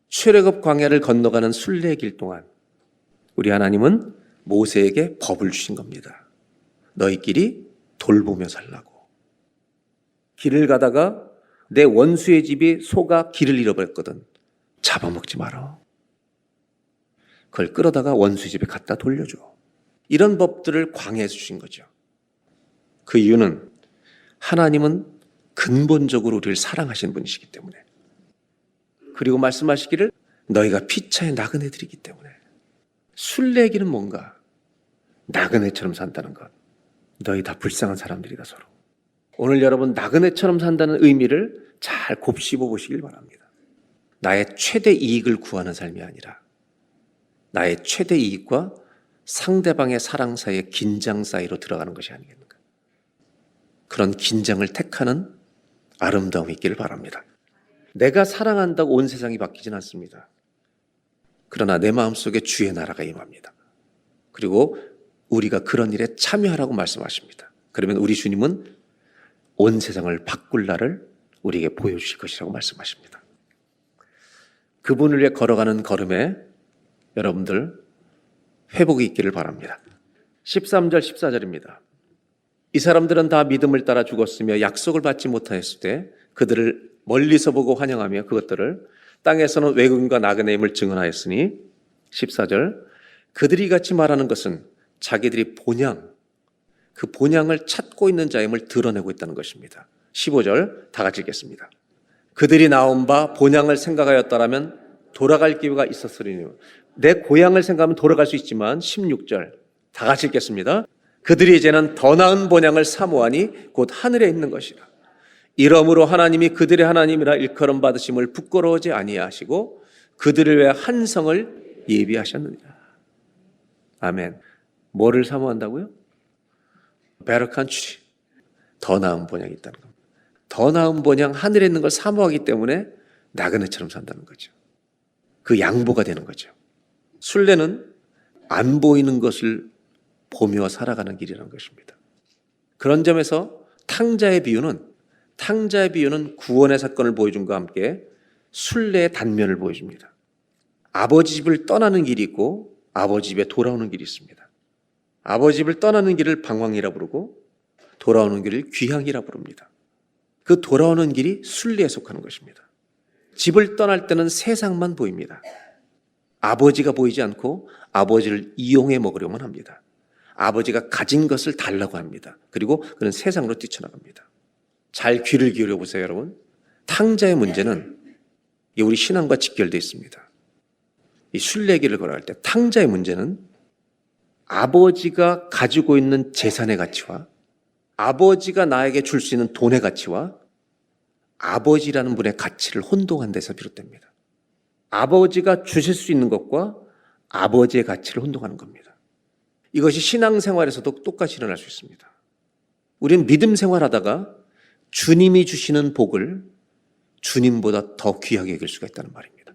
출애굽 광야를 건너가는 순례의 길 동안 우리 하나님은 모세에게 법을 주신 겁니다. 너희끼리 돌보며 살라고. 길을 가다가 내 원수의 집이 소가 길을 잃어버렸거든. 잡아먹지 마라. 그걸 끌어다가 원수의 집에 갖다 돌려줘. 이런 법들을 광해해 주신 거죠. 그 이유는 하나님은 근본적으로 우리를 사랑하시는 분이시기 때문에, 그리고 말씀하시기를 너희가 피차에 나그네들이기 때문에. 순례기는 뭔가? 나그네처럼 산다는 것. 너희 다 불쌍한 사람들이다 서로. 오늘 여러분 나그네처럼 산다는 의미를 잘 곱씹어 보시길 바랍니다. 나의 최대 이익을 구하는 삶이 아니라 나의 최대 이익과 상대방의 사랑 사이의 긴장 사이로 들어가는 것이 아니겠는가. 그런 긴장을 택하는 아름다움이 있기를 바랍니다. 내가 사랑한다고 온 세상이 바뀌진 않습니다. 그러나 내 마음속에 주의 나라가 임합니다. 그리고 우리가 그런 일에 참여하라고 말씀하십니다. 그러면 우리 주님은 온 세상을 바꿀 날을 우리에게 보여주실 것이라고 말씀하십니다. 그분을 위해 걸어가는 걸음에 여러분들 회복이 있기를 바랍니다. 13절 14절입니다. 이 사람들은 다 믿음을 따라 죽었으며 약속을 받지 못하였을 때 그들을 멀리서 보고 환영하며 그것들을 땅에서는 외국인과 나그네임을 증언하였으니 14절 그들이 같이 말하는 것은 자기들이 본향, 그 본향을 찾고 있는 자임을 드러내고 있다는 것입니다. 15절 다 같이 읽겠습니다. 그들이 나온 바 본향을 생각하였다라면 돌아갈 기회가 있었으리니. 내 고향을 생각하면 돌아갈 수 있지만 16절 다 같이 읽겠습니다. 그들이 이제는 더 나은 본향을 사모하니 곧 하늘에 있는 것이라. 이러므로 하나님이 그들의 하나님이라 일컬음 받으심을 부끄러워하지 아니하시고 그들을 위해 한 성을 예비하셨느니라. 아멘. 뭐를 사모한다고요? Better country. 더 나은 본향이 있다는 겁니다. 더 나은 본향, 하늘에 있는 걸 사모하기 때문에 나그네처럼 산다는 거죠. 그 양보가 되는 거죠. 순례는 안 보이는 것을 보며 살아가는 길이라는 것입니다. 그런 점에서 탕자의 비유는 구원의 사건을 보여준 것과 함께 순례의 단면을 보여줍니다. 아버지 집을 떠나는 길이 있고 아버지 집에 돌아오는 길이 있습니다. 아버지 집을 떠나는 길을 방황이라 부르고 돌아오는 길을 귀향이라 부릅니다. 그 돌아오는 길이 순례에 속하는 것입니다. 집을 떠날 때는 세상만 보입니다. 아버지가 보이지 않고 아버지를 이용해 먹으려만 합니다. 아버지가 가진 것을 달라고 합니다. 그리고 그는 세상으로 뛰쳐나갑니다. 잘 귀를 기울여 보세요, 여러분. 탕자의 문제는 우리 신앙과 직결되어 있습니다. 이 순례길을 걸어갈 때 탕자의 문제는 아버지가 가지고 있는 재산의 가치와 아버지가 나에게 줄 수 있는 돈의 가치와 아버지라는 분의 가치를 혼동한 데서 비롯됩니다. 아버지가 주실 수 있는 것과 아버지의 가치를 혼동하는 겁니다. 이것이 신앙생활에서도 똑같이 일어날 수 있습니다. 우리는 믿음 생활하다가 주님이 주시는 복을 주님보다 더 귀하게 여길 수가 있다는 말입니다.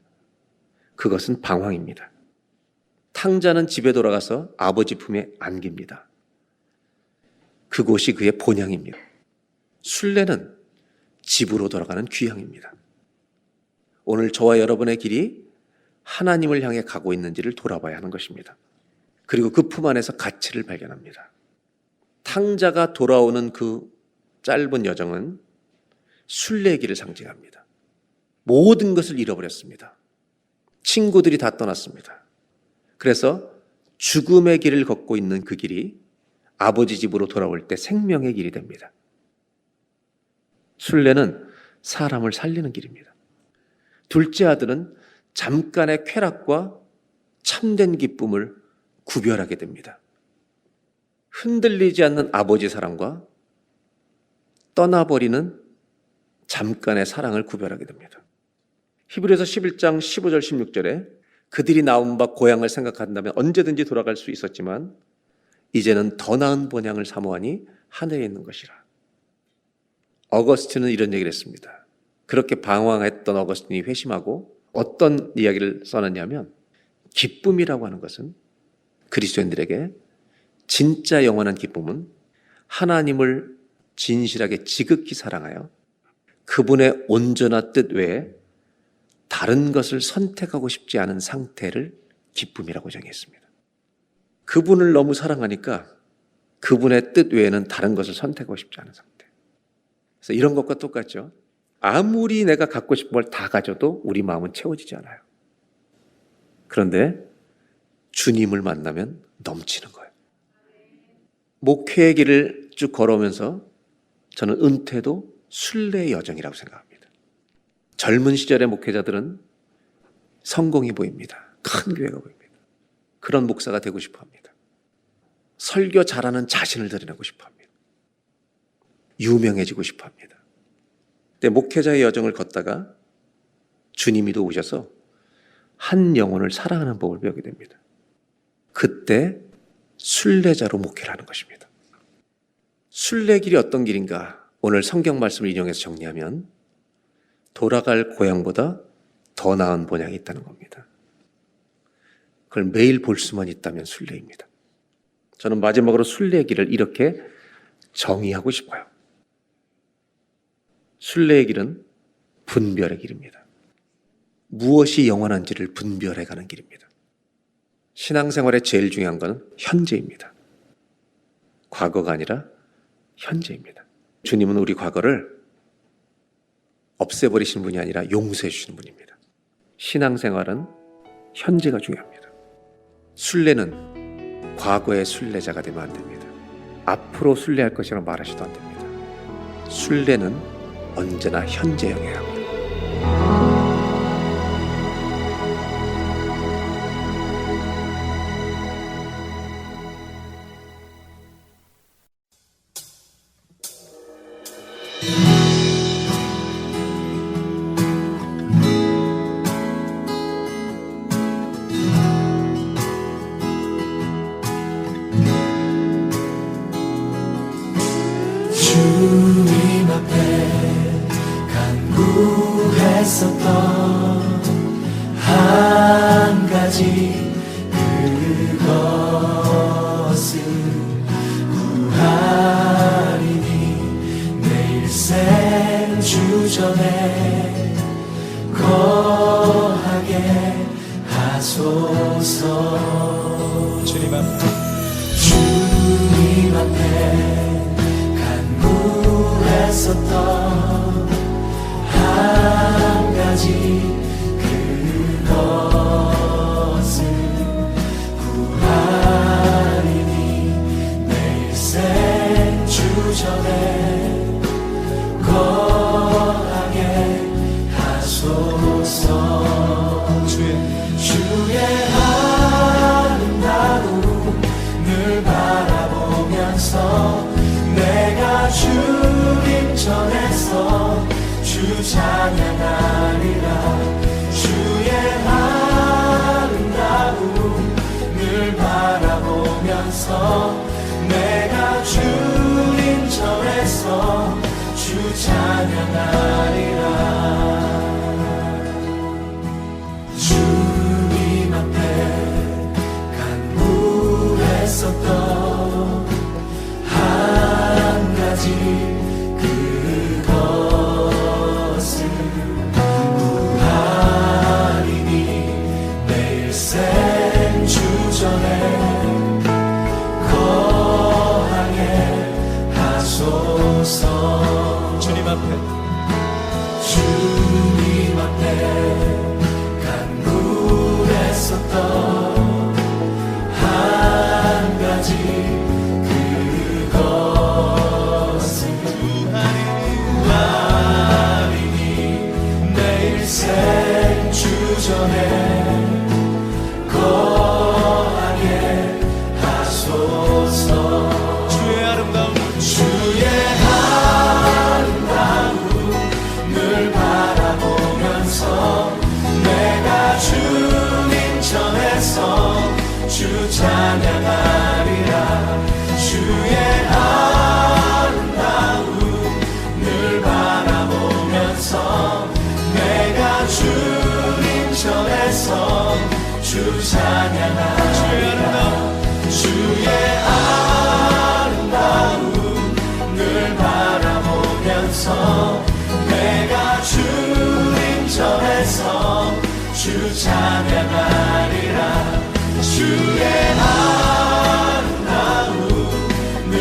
그것은 방황입니다. 탕자는 집에 돌아가서 아버지 품에 안깁니다. 그곳이 그의 본향입니다. 순례는 집으로 돌아가는 귀향입니다. 오늘 저와 여러분의 길이 하나님을 향해 가고 있는지를 돌아봐야 하는 것입니다. 그리고 그 품 안에서 가치를 발견합니다. 탕자가 돌아오는 그 짧은 여정은 순례의 길을 상징합니다. 모든 것을 잃어버렸습니다. 친구들이 다 떠났습니다. 그래서 죽음의 길을 걷고 있는 그 길이 아버지 집으로 돌아올 때 생명의 길이 됩니다. 순례는 사람을 살리는 길입니다. 둘째 아들은 잠깐의 쾌락과 참된 기쁨을 구별하게 됩니다. 흔들리지 않는 아버지 사랑과 떠나버리는 잠깐의 사랑을 구별하게 됩니다. 히브리서 11장 15절 16절에 그들이 나온 바 고향을 생각한다면 언제든지 돌아갈 수 있었지만 이제는 더 나은 본향을 사모하니 하늘에 있는 것이라. 어거스틴은 이런 얘기를 했습니다. 그렇게 방황했던 어거스틴이 회심하고 어떤 이야기를 써놨냐면 기쁨이라고 하는 것은 그리스도인들에게 진짜 영원한 기쁨은 하나님을 진실하게 지극히 사랑하여 그분의 온전한 뜻 외에 다른 것을 선택하고 싶지 않은 상태를 기쁨이라고 정의했습니다. 그분을 너무 사랑하니까 그분의 뜻 외에는 다른 것을 선택하고 싶지 않은 상태. 그래서 이런 것과 똑같죠. 아무리 내가 갖고 싶은 걸 다 가져도 우리 마음은 채워지지 않아요. 그런데 주님을 만나면 넘치는 거예요. 목회의 길을 쭉 걸어오면서 저는 은퇴도 순례의 여정이라고 생각합니다. 젊은 시절의 목회자들은 성공이 보입니다. 큰 교회가 보입니다. 그런 목사가 되고 싶어 합니다. 설교 잘하는 자신을 드러내고 싶어 합니다. 유명해지고 싶어 합니다. 근데 목회자의 여정을 걷다가 주님이 또 오셔서 한 영혼을 사랑하는 법을 배우게 됩니다. 그때 순례자로 목회를 하는 것입니다. 순례길이 어떤 길인가? 오늘 성경 말씀을 인용해서 정리하면 돌아갈 고향보다 더 나은 본향이 있다는 겁니다. 그걸 매일 볼 수만 있다면 순례입니다. 저는 마지막으로 순례의 길을 이렇게 정의하고 싶어요. 순례의 길은 분별의 길입니다. 무엇이 영원한지를 분별해가는 길입니다. 신앙생활의 제일 중요한 것은 현재입니다. 과거가 아니라 현재입니다. 주님은 우리 과거를 없애버리시는 분이 아니라 용서해 주시는 분입니다. 신앙생활은 현재가 중요합니다. 순례는 과거의 순례자가 되면 안 됩니다. 앞으로 순례할 것이라고 말하시도 안 됩니다. 순례는 언제나 현재형이어야 합니다. 주님 앞에 간구했었던 한 가지 그것은 구하리니 내 일생 주전에 거하게 하소서. 주님 앞에 했었던 한 가지 그것은 구하리니 내 일생 주전에 거하게 하소서. 주의 아름다움을 바라보면서 내가 주님 전에서 주 찬양하리라. 주의 아름다움을 바라보면서 내가 주님 전에서 주 찬양하리라. 주님 앞에 간구했었던 한 가지 그것은 구하리니 내 일생 주전에 거하게 하소서. 주님 앞에 간구했었던 한 가지 일생 주전에 거하게 하소서. 주의 아름다움을 바라보면서 내가 주님 전에서 주 찬양하리라. 주의 아름다움을 바라보면서 내가 주님 전에서 주 찬양하리라. 주의 아름다움을 바라보면서 내가 주님 전에서 주 찬양하리라. 주의 아름다움을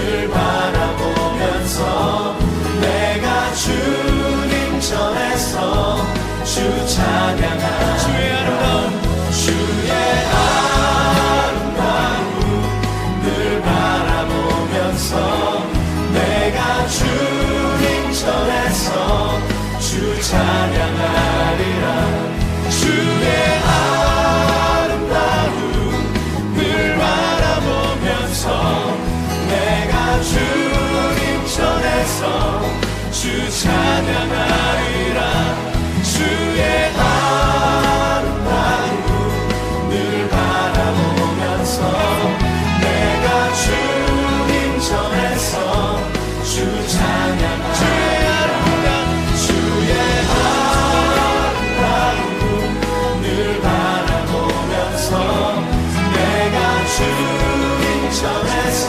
늘 바라보면서 내가 주님 전에서 주 찬양하리라. 주의 아름다움 늘 바라보면서 내가 주님 전에서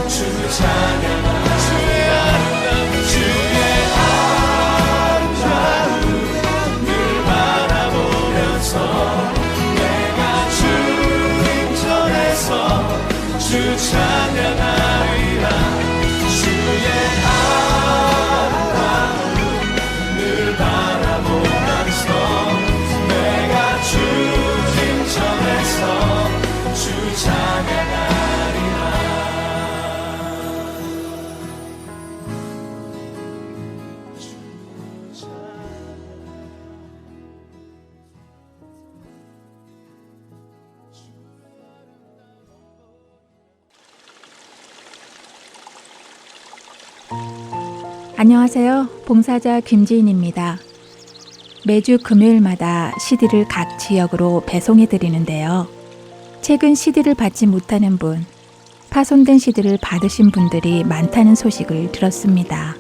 주 찬양하리라. 주의 아름다움 늘 바라보면서 내가 주님 전에서 주 찬양하리라. 주의 아름다움 늘 바라보면서 내가 주님 전에서 주 찬양하리라. 안녕하세요. 봉사자 김지인입니다. 매주 금요일마다 CD를 각 지역으로 배송해 드리는데요. 최근 CD를 받지 못하는 분, 파손된 CD를 받으신 분들이 많다는 소식을 들었습니다.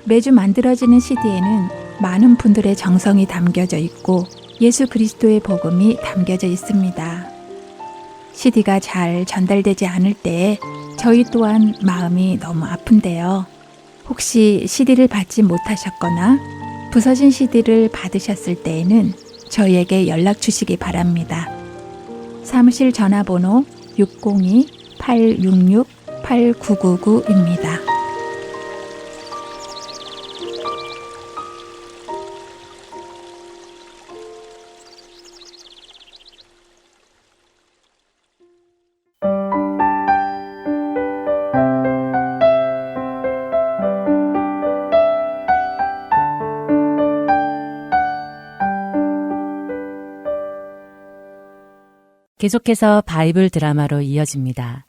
매주 만들어지는 CD에는 많은 분들의 정성이 담겨져 있고 예수 그리스도의 복음이 담겨져 있습니다. CD가 잘 전달되지 않을 때에 저희 또한 마음이 너무 아픈데요. 혹시 CD를 받지 못하셨거나 부서진 CD를 받으셨을 때에는 저희에게 연락 주시기 바랍니다. 사무실 전화번호 602-866-8999입니다. 계속해서 바이블 드라마로 이어집니다.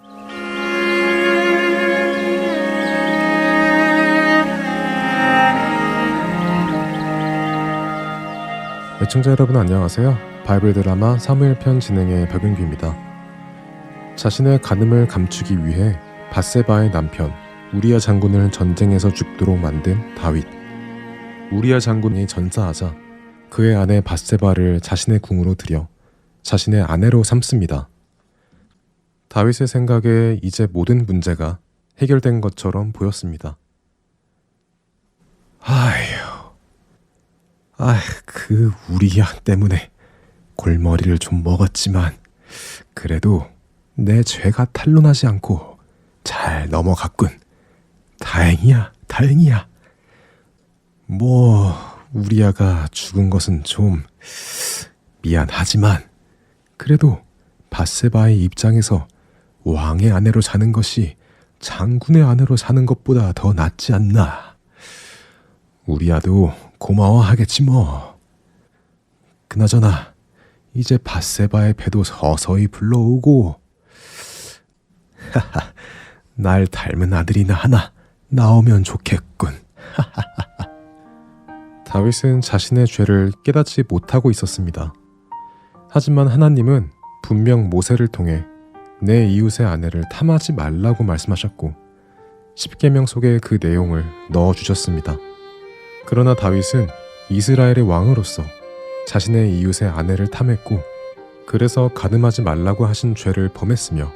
애청자 여러분 안녕하세요. 바이블 드라마 사무엘편 진행의 박윤규입니다. 자신의 간음을 감추기 위해 밧세바의 남편 우리아 장군을 전쟁에서 죽도록 만든 다윗. 우리아 장군이 전사하자 그의 아내 밧세바를 자신의 궁으로 들여 자신의 아내로 삼습니다. 다윗의 생각에 이제 모든 문제가 해결된 것처럼 보였습니다. 그 우리야 때문에 골머리를 좀 먹었지만 그래도 내 죄가 탄로나지 않고 잘 넘어갔군. 다행이야. 우리아가 죽은 것은 좀 미안하지만 그래도 밧세바의 입장에서 왕의 아내로 사는 것이 장군의 아내로 사는 것보다 더 낫지 않나. 우리아도 고마워하겠지 뭐. 그나저나 이제 밧세바의 배도 서서히 불러오고 날 닮은 아들이나 하나 나오면 좋겠군. 다윗은 자신의 죄를 깨닫지 못하고 있었습니다. 하지만 하나님은 분명 모세를 통해 내 이웃의 아내를 탐하지 말라고 말씀하셨고 십계명 속에 그 내용을 넣어주셨습니다. 그러나 다윗은 이스라엘의 왕으로서 자신의 이웃의 아내를 탐했고 그래서 간음하지 말라고 하신 죄를 범했으며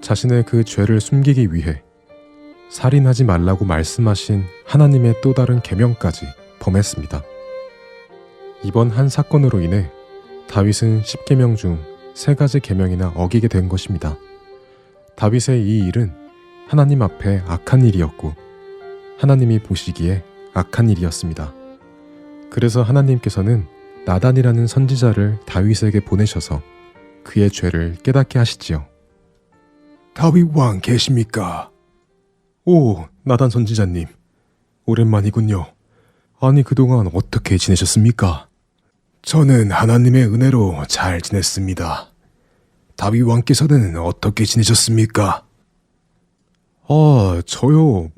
자신의 그 죄를 숨기기 위해 살인하지 말라고 말씀하신 하나님의 또 다른 계명까지 범했습니다. 이번 한 사건으로 인해 다윗은 10계명 중 3가지 계명이나 어기게 된 것입니다. 다윗의 이 일은 하나님 앞에 악한 일이었고 하나님이 보시기에 악한 일이었습니다. 그래서 하나님께서는 나단이라는 선지자를 다윗에게 보내셔서 그의 죄를 깨닫게 하시지요. 다윗 왕 계십니까? 오, 나단 선지자님. 오랜만이군요. 아니 그동안 어떻게 지내셨습니까? 저는 하나님의 은혜로 잘 지냈습니다. 다윗 왕께서는 어떻게 지내셨습니까? 저요,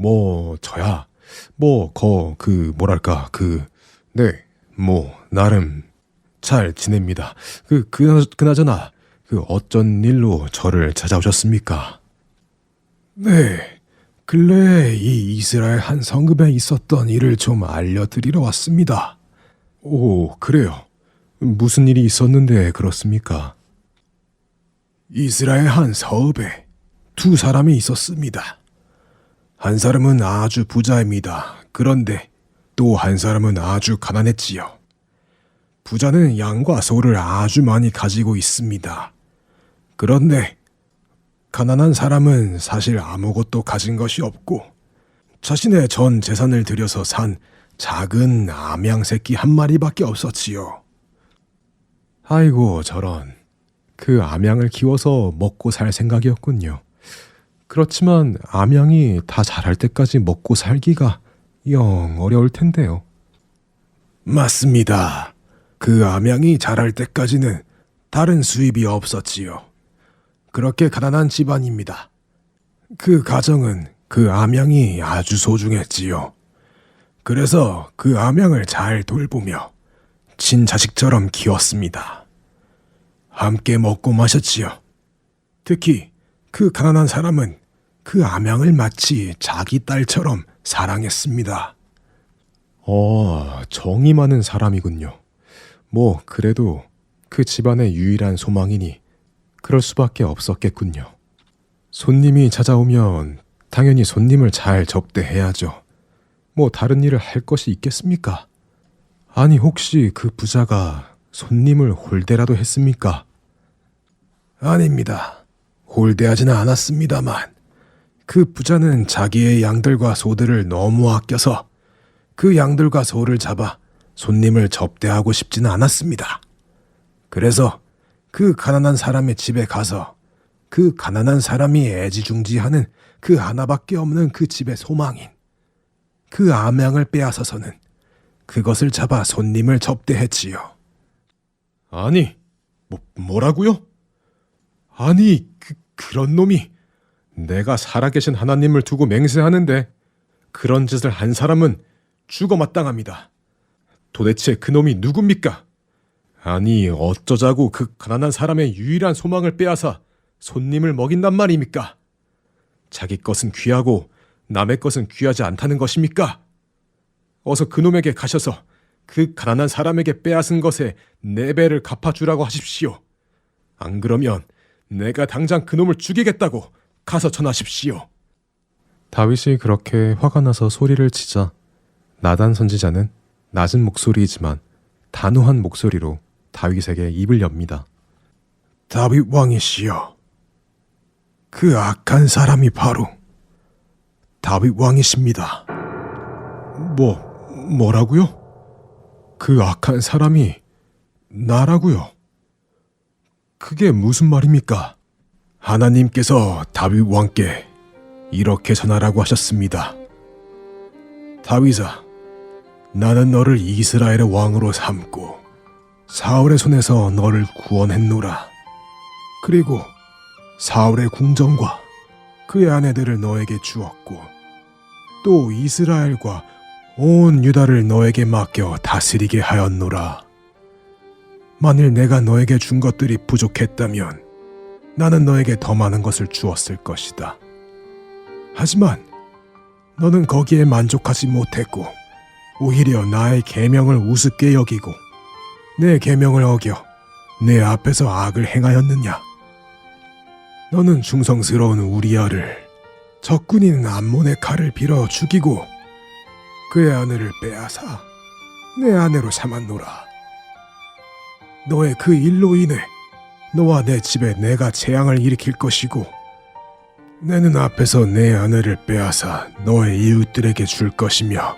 나름 잘 지냅니다. 그나저나 어쩐 일로 저를 찾아오셨습니까? 네, 근래에 이 이스라엘 한 성읍에 있었던 일을 좀 알려드리러 왔습니다. 오, 그래요. 무슨 일이 있었는데 그렇습니까? 이스라엘 한 성읍에 두 사람이 있었습니다. 한 사람은 아주 부자입니다. 그런데 또 한 사람은 아주 가난했지요. 부자는 양과 소를 아주 많이 가지고 있습니다. 그런데 가난한 사람은 사실 아무것도 가진 것이 없고 자신의 전 재산을 들여서 산 작은 암양 새끼 한 마리밖에 없었지요. 아이고 저런, 그 암양을 키워서 먹고 살 생각이었군요. 그렇지만 암양이 다 자랄 때까지 먹고 살기가 영 어려울 텐데요. 맞습니다. 그 암양이 자랄 때까지는 다른 수입이 없었지요. 그렇게 가난한 집안입니다. 그 가정은 그 암양이 아주 소중했지요. 그래서 그 암양을 잘 돌보며 친자식처럼 키웠습니다. 함께 먹고 마셨지요. 특히 그 가난한 사람은 그 암양을 마치 자기 딸처럼 사랑했습니다. 정이 많은 사람이군요. 뭐 그래도 그 집안의 유일한 소망이니 그럴 수밖에 없었겠군요. 손님이 찾아오면 당연히 손님을 잘 접대해야죠. 뭐 다른 일을 할 것이 있겠습니까? 아니 혹시 그 부자가 손님을 홀대라도 했습니까? 아닙니다. 홀대하지는 않았습니다만 그 부자는 자기의 양들과 소들을 너무 아껴서 그 양들과 소를 잡아 손님을 접대하고 싶지는 않았습니다. 그래서 그 가난한 사람의 집에 가서 그 가난한 사람이 애지중지하는 그 하나밖에 없는 그 집의 소망인 그 암양을 빼앗아서는 그것을 잡아 손님을 접대했지요. 아니, 뭐라고요? 아니, 그런 놈이 내가 살아계신 하나님을 두고 맹세하는데 그런 짓을 한 사람은 죽어 마땅합니다. 도대체 그놈이 누굽니까? 아니 어쩌자고 그 가난한 사람의 유일한 소망을 빼앗아 손님을 먹인단 말입니까? 자기 것은 귀하고 남의 것은 귀하지 않다는 것입니까? 어서 그놈에게 가셔서 그 가난한 사람에게 빼앗은 것에 4배를 갚아주라고 하십시오. 안 그러면 내가 당장 그놈을 죽이겠다고 가서 전하십시오. 다윗이 그렇게 화가 나서 소리를 치자 나단 선지자는 낮은 목소리이지만 단호한 목소리로 다윗에게 입을 엽니다. 다윗 왕이시여, 그 악한 사람이 바로 다윗 왕이십니다. 뭐라고요? 그 악한 사람이 나라고요? 그게 무슨 말입니까? 하나님께서 다윗 왕께 이렇게 전하라고 하셨습니다. 다윗아, 나는 너를 이스라엘의 왕으로 삼고 사울의 손에서 너를 구원했노라. 그리고 사울의 궁정과 그의 아내들을 너에게 주었고 또 이스라엘과 온 유다를 너에게 맡겨 다스리게 하였노라. 만일 내가 너에게 준 것들이 부족했다면 나는 너에게 더 많은 것을 주었을 것이다. 하지만 너는 거기에 만족하지 못했고 오히려 나의 계명을 우습게 여기고 내 계명을 어겨 내 앞에서 악을 행하였느냐? 너는 충성스러운 우리아를 적군인 암몬의 칼을 빌어 죽이고 그의 아내를 빼앗아 내 아내로 삼았노라. 너의 그 일로 인해 너와 내 집에 내가 재앙을 일으킬 것이고 내 눈앞에서 내 아내를 빼앗아 너의 이웃들에게 줄 것이며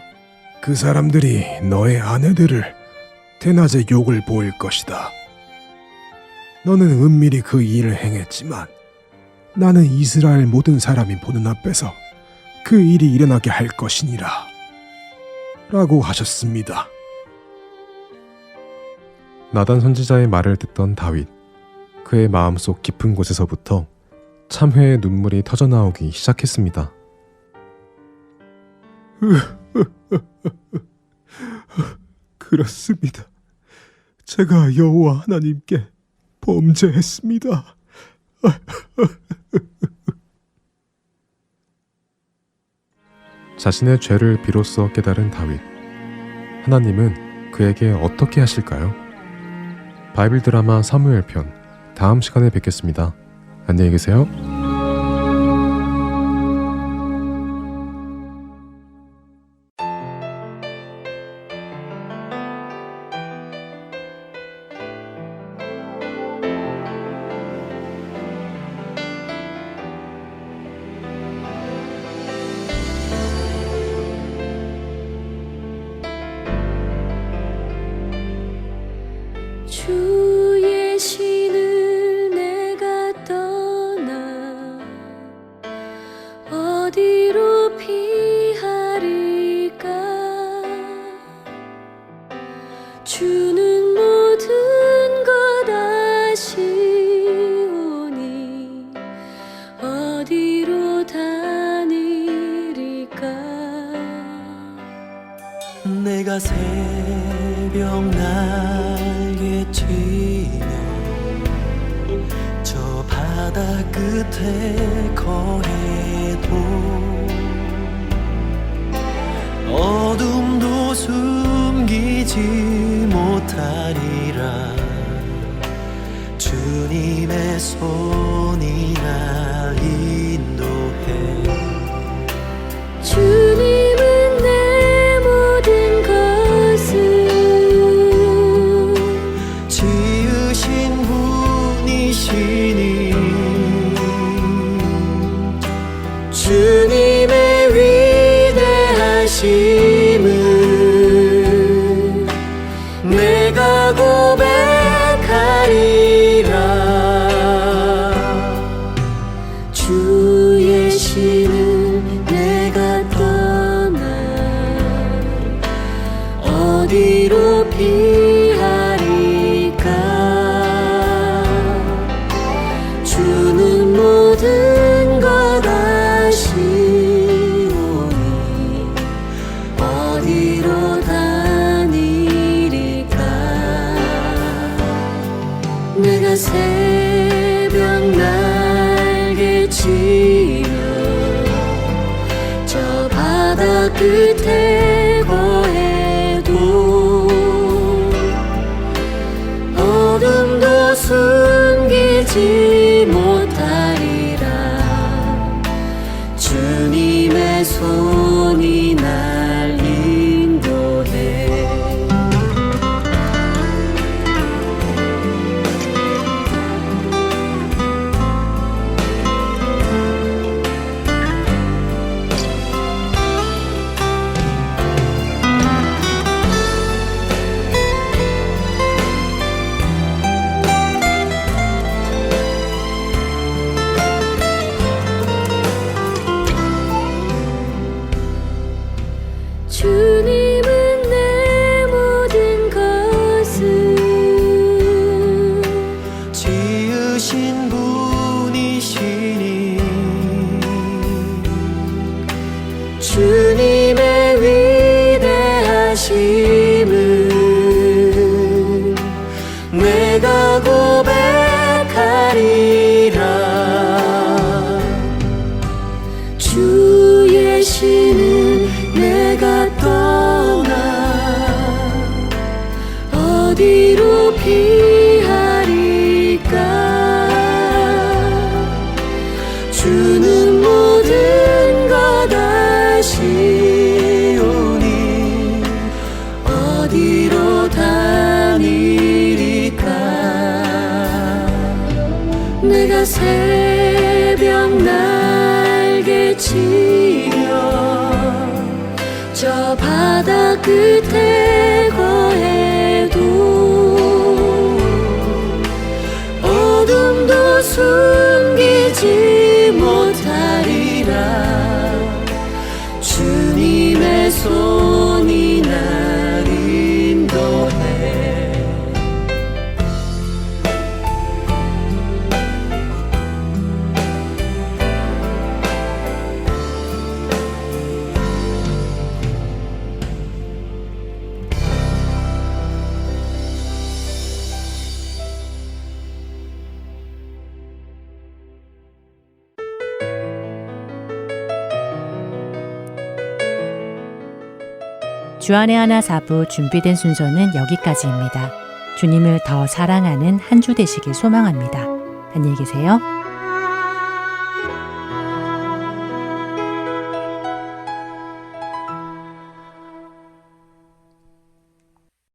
그 사람들이 너의 아내들을 대낮에 욕을 보일 것이다. 너는 은밀히 그 일을 행했지만 나는 이스라엘 모든 사람이 보는 앞에서 그 일이 일어나게 할 것이니라 라고 하셨습니다. 나단 선지자의 말을 듣던 다윗, 그의 마음속 깊은 곳에서부터 참회의 눈물이 터져나오기 시작했습니다. 그렇습니다. 제가 여호와 하나님께 범죄했습니다. 자신의 죄를 비로소 깨달은 다윗. 하나님은 그에게 어떻게 하실까요? 바이블 드라마 사무엘 편 다음 시간에 뵙겠습니다. 안녕히 계세요. 주의 신을 내가 떠나 어디로 피하리까. 주는 모든 것 아시오니 어디로 다니리까. 내가 새벽 날개 치며 저 바다 끝에 거해도 어둠도 숨기지 못하리라. 주님의 손이 날 인도해. 주님은 내 모든 것을 지으신 분이시니 주님의 위대하심을 내가 고백하리라. 주의 신을 내가 떠나 어디로 피하리까. 주는 모든 것 아시오니 어디로 다니리까. 내가 새벽 날개 치며 저 바다 끝에 거해도 어둠도 숨기지 못하리라. 주님의 손이 날 인도해. 주님은 내 모든 것을 지으신 분이시니 주님의 위대하심을 내가 고백하리라. 주의 신을 내가 떠나 어디로 피하리까. 주는 모든 것 아시오니 어디로 다니리까. 내가 새벽 날개 치며 저 바다 끝에 거해도 어둠도 숨기지 못하리라. 주님의 손이 날 인도해. 주안의 하나 4부 준비된 순서는 여기까지입니다. 주님을 더 사랑하는 한 주 되시길 소망합니다. 안녕히 계세요.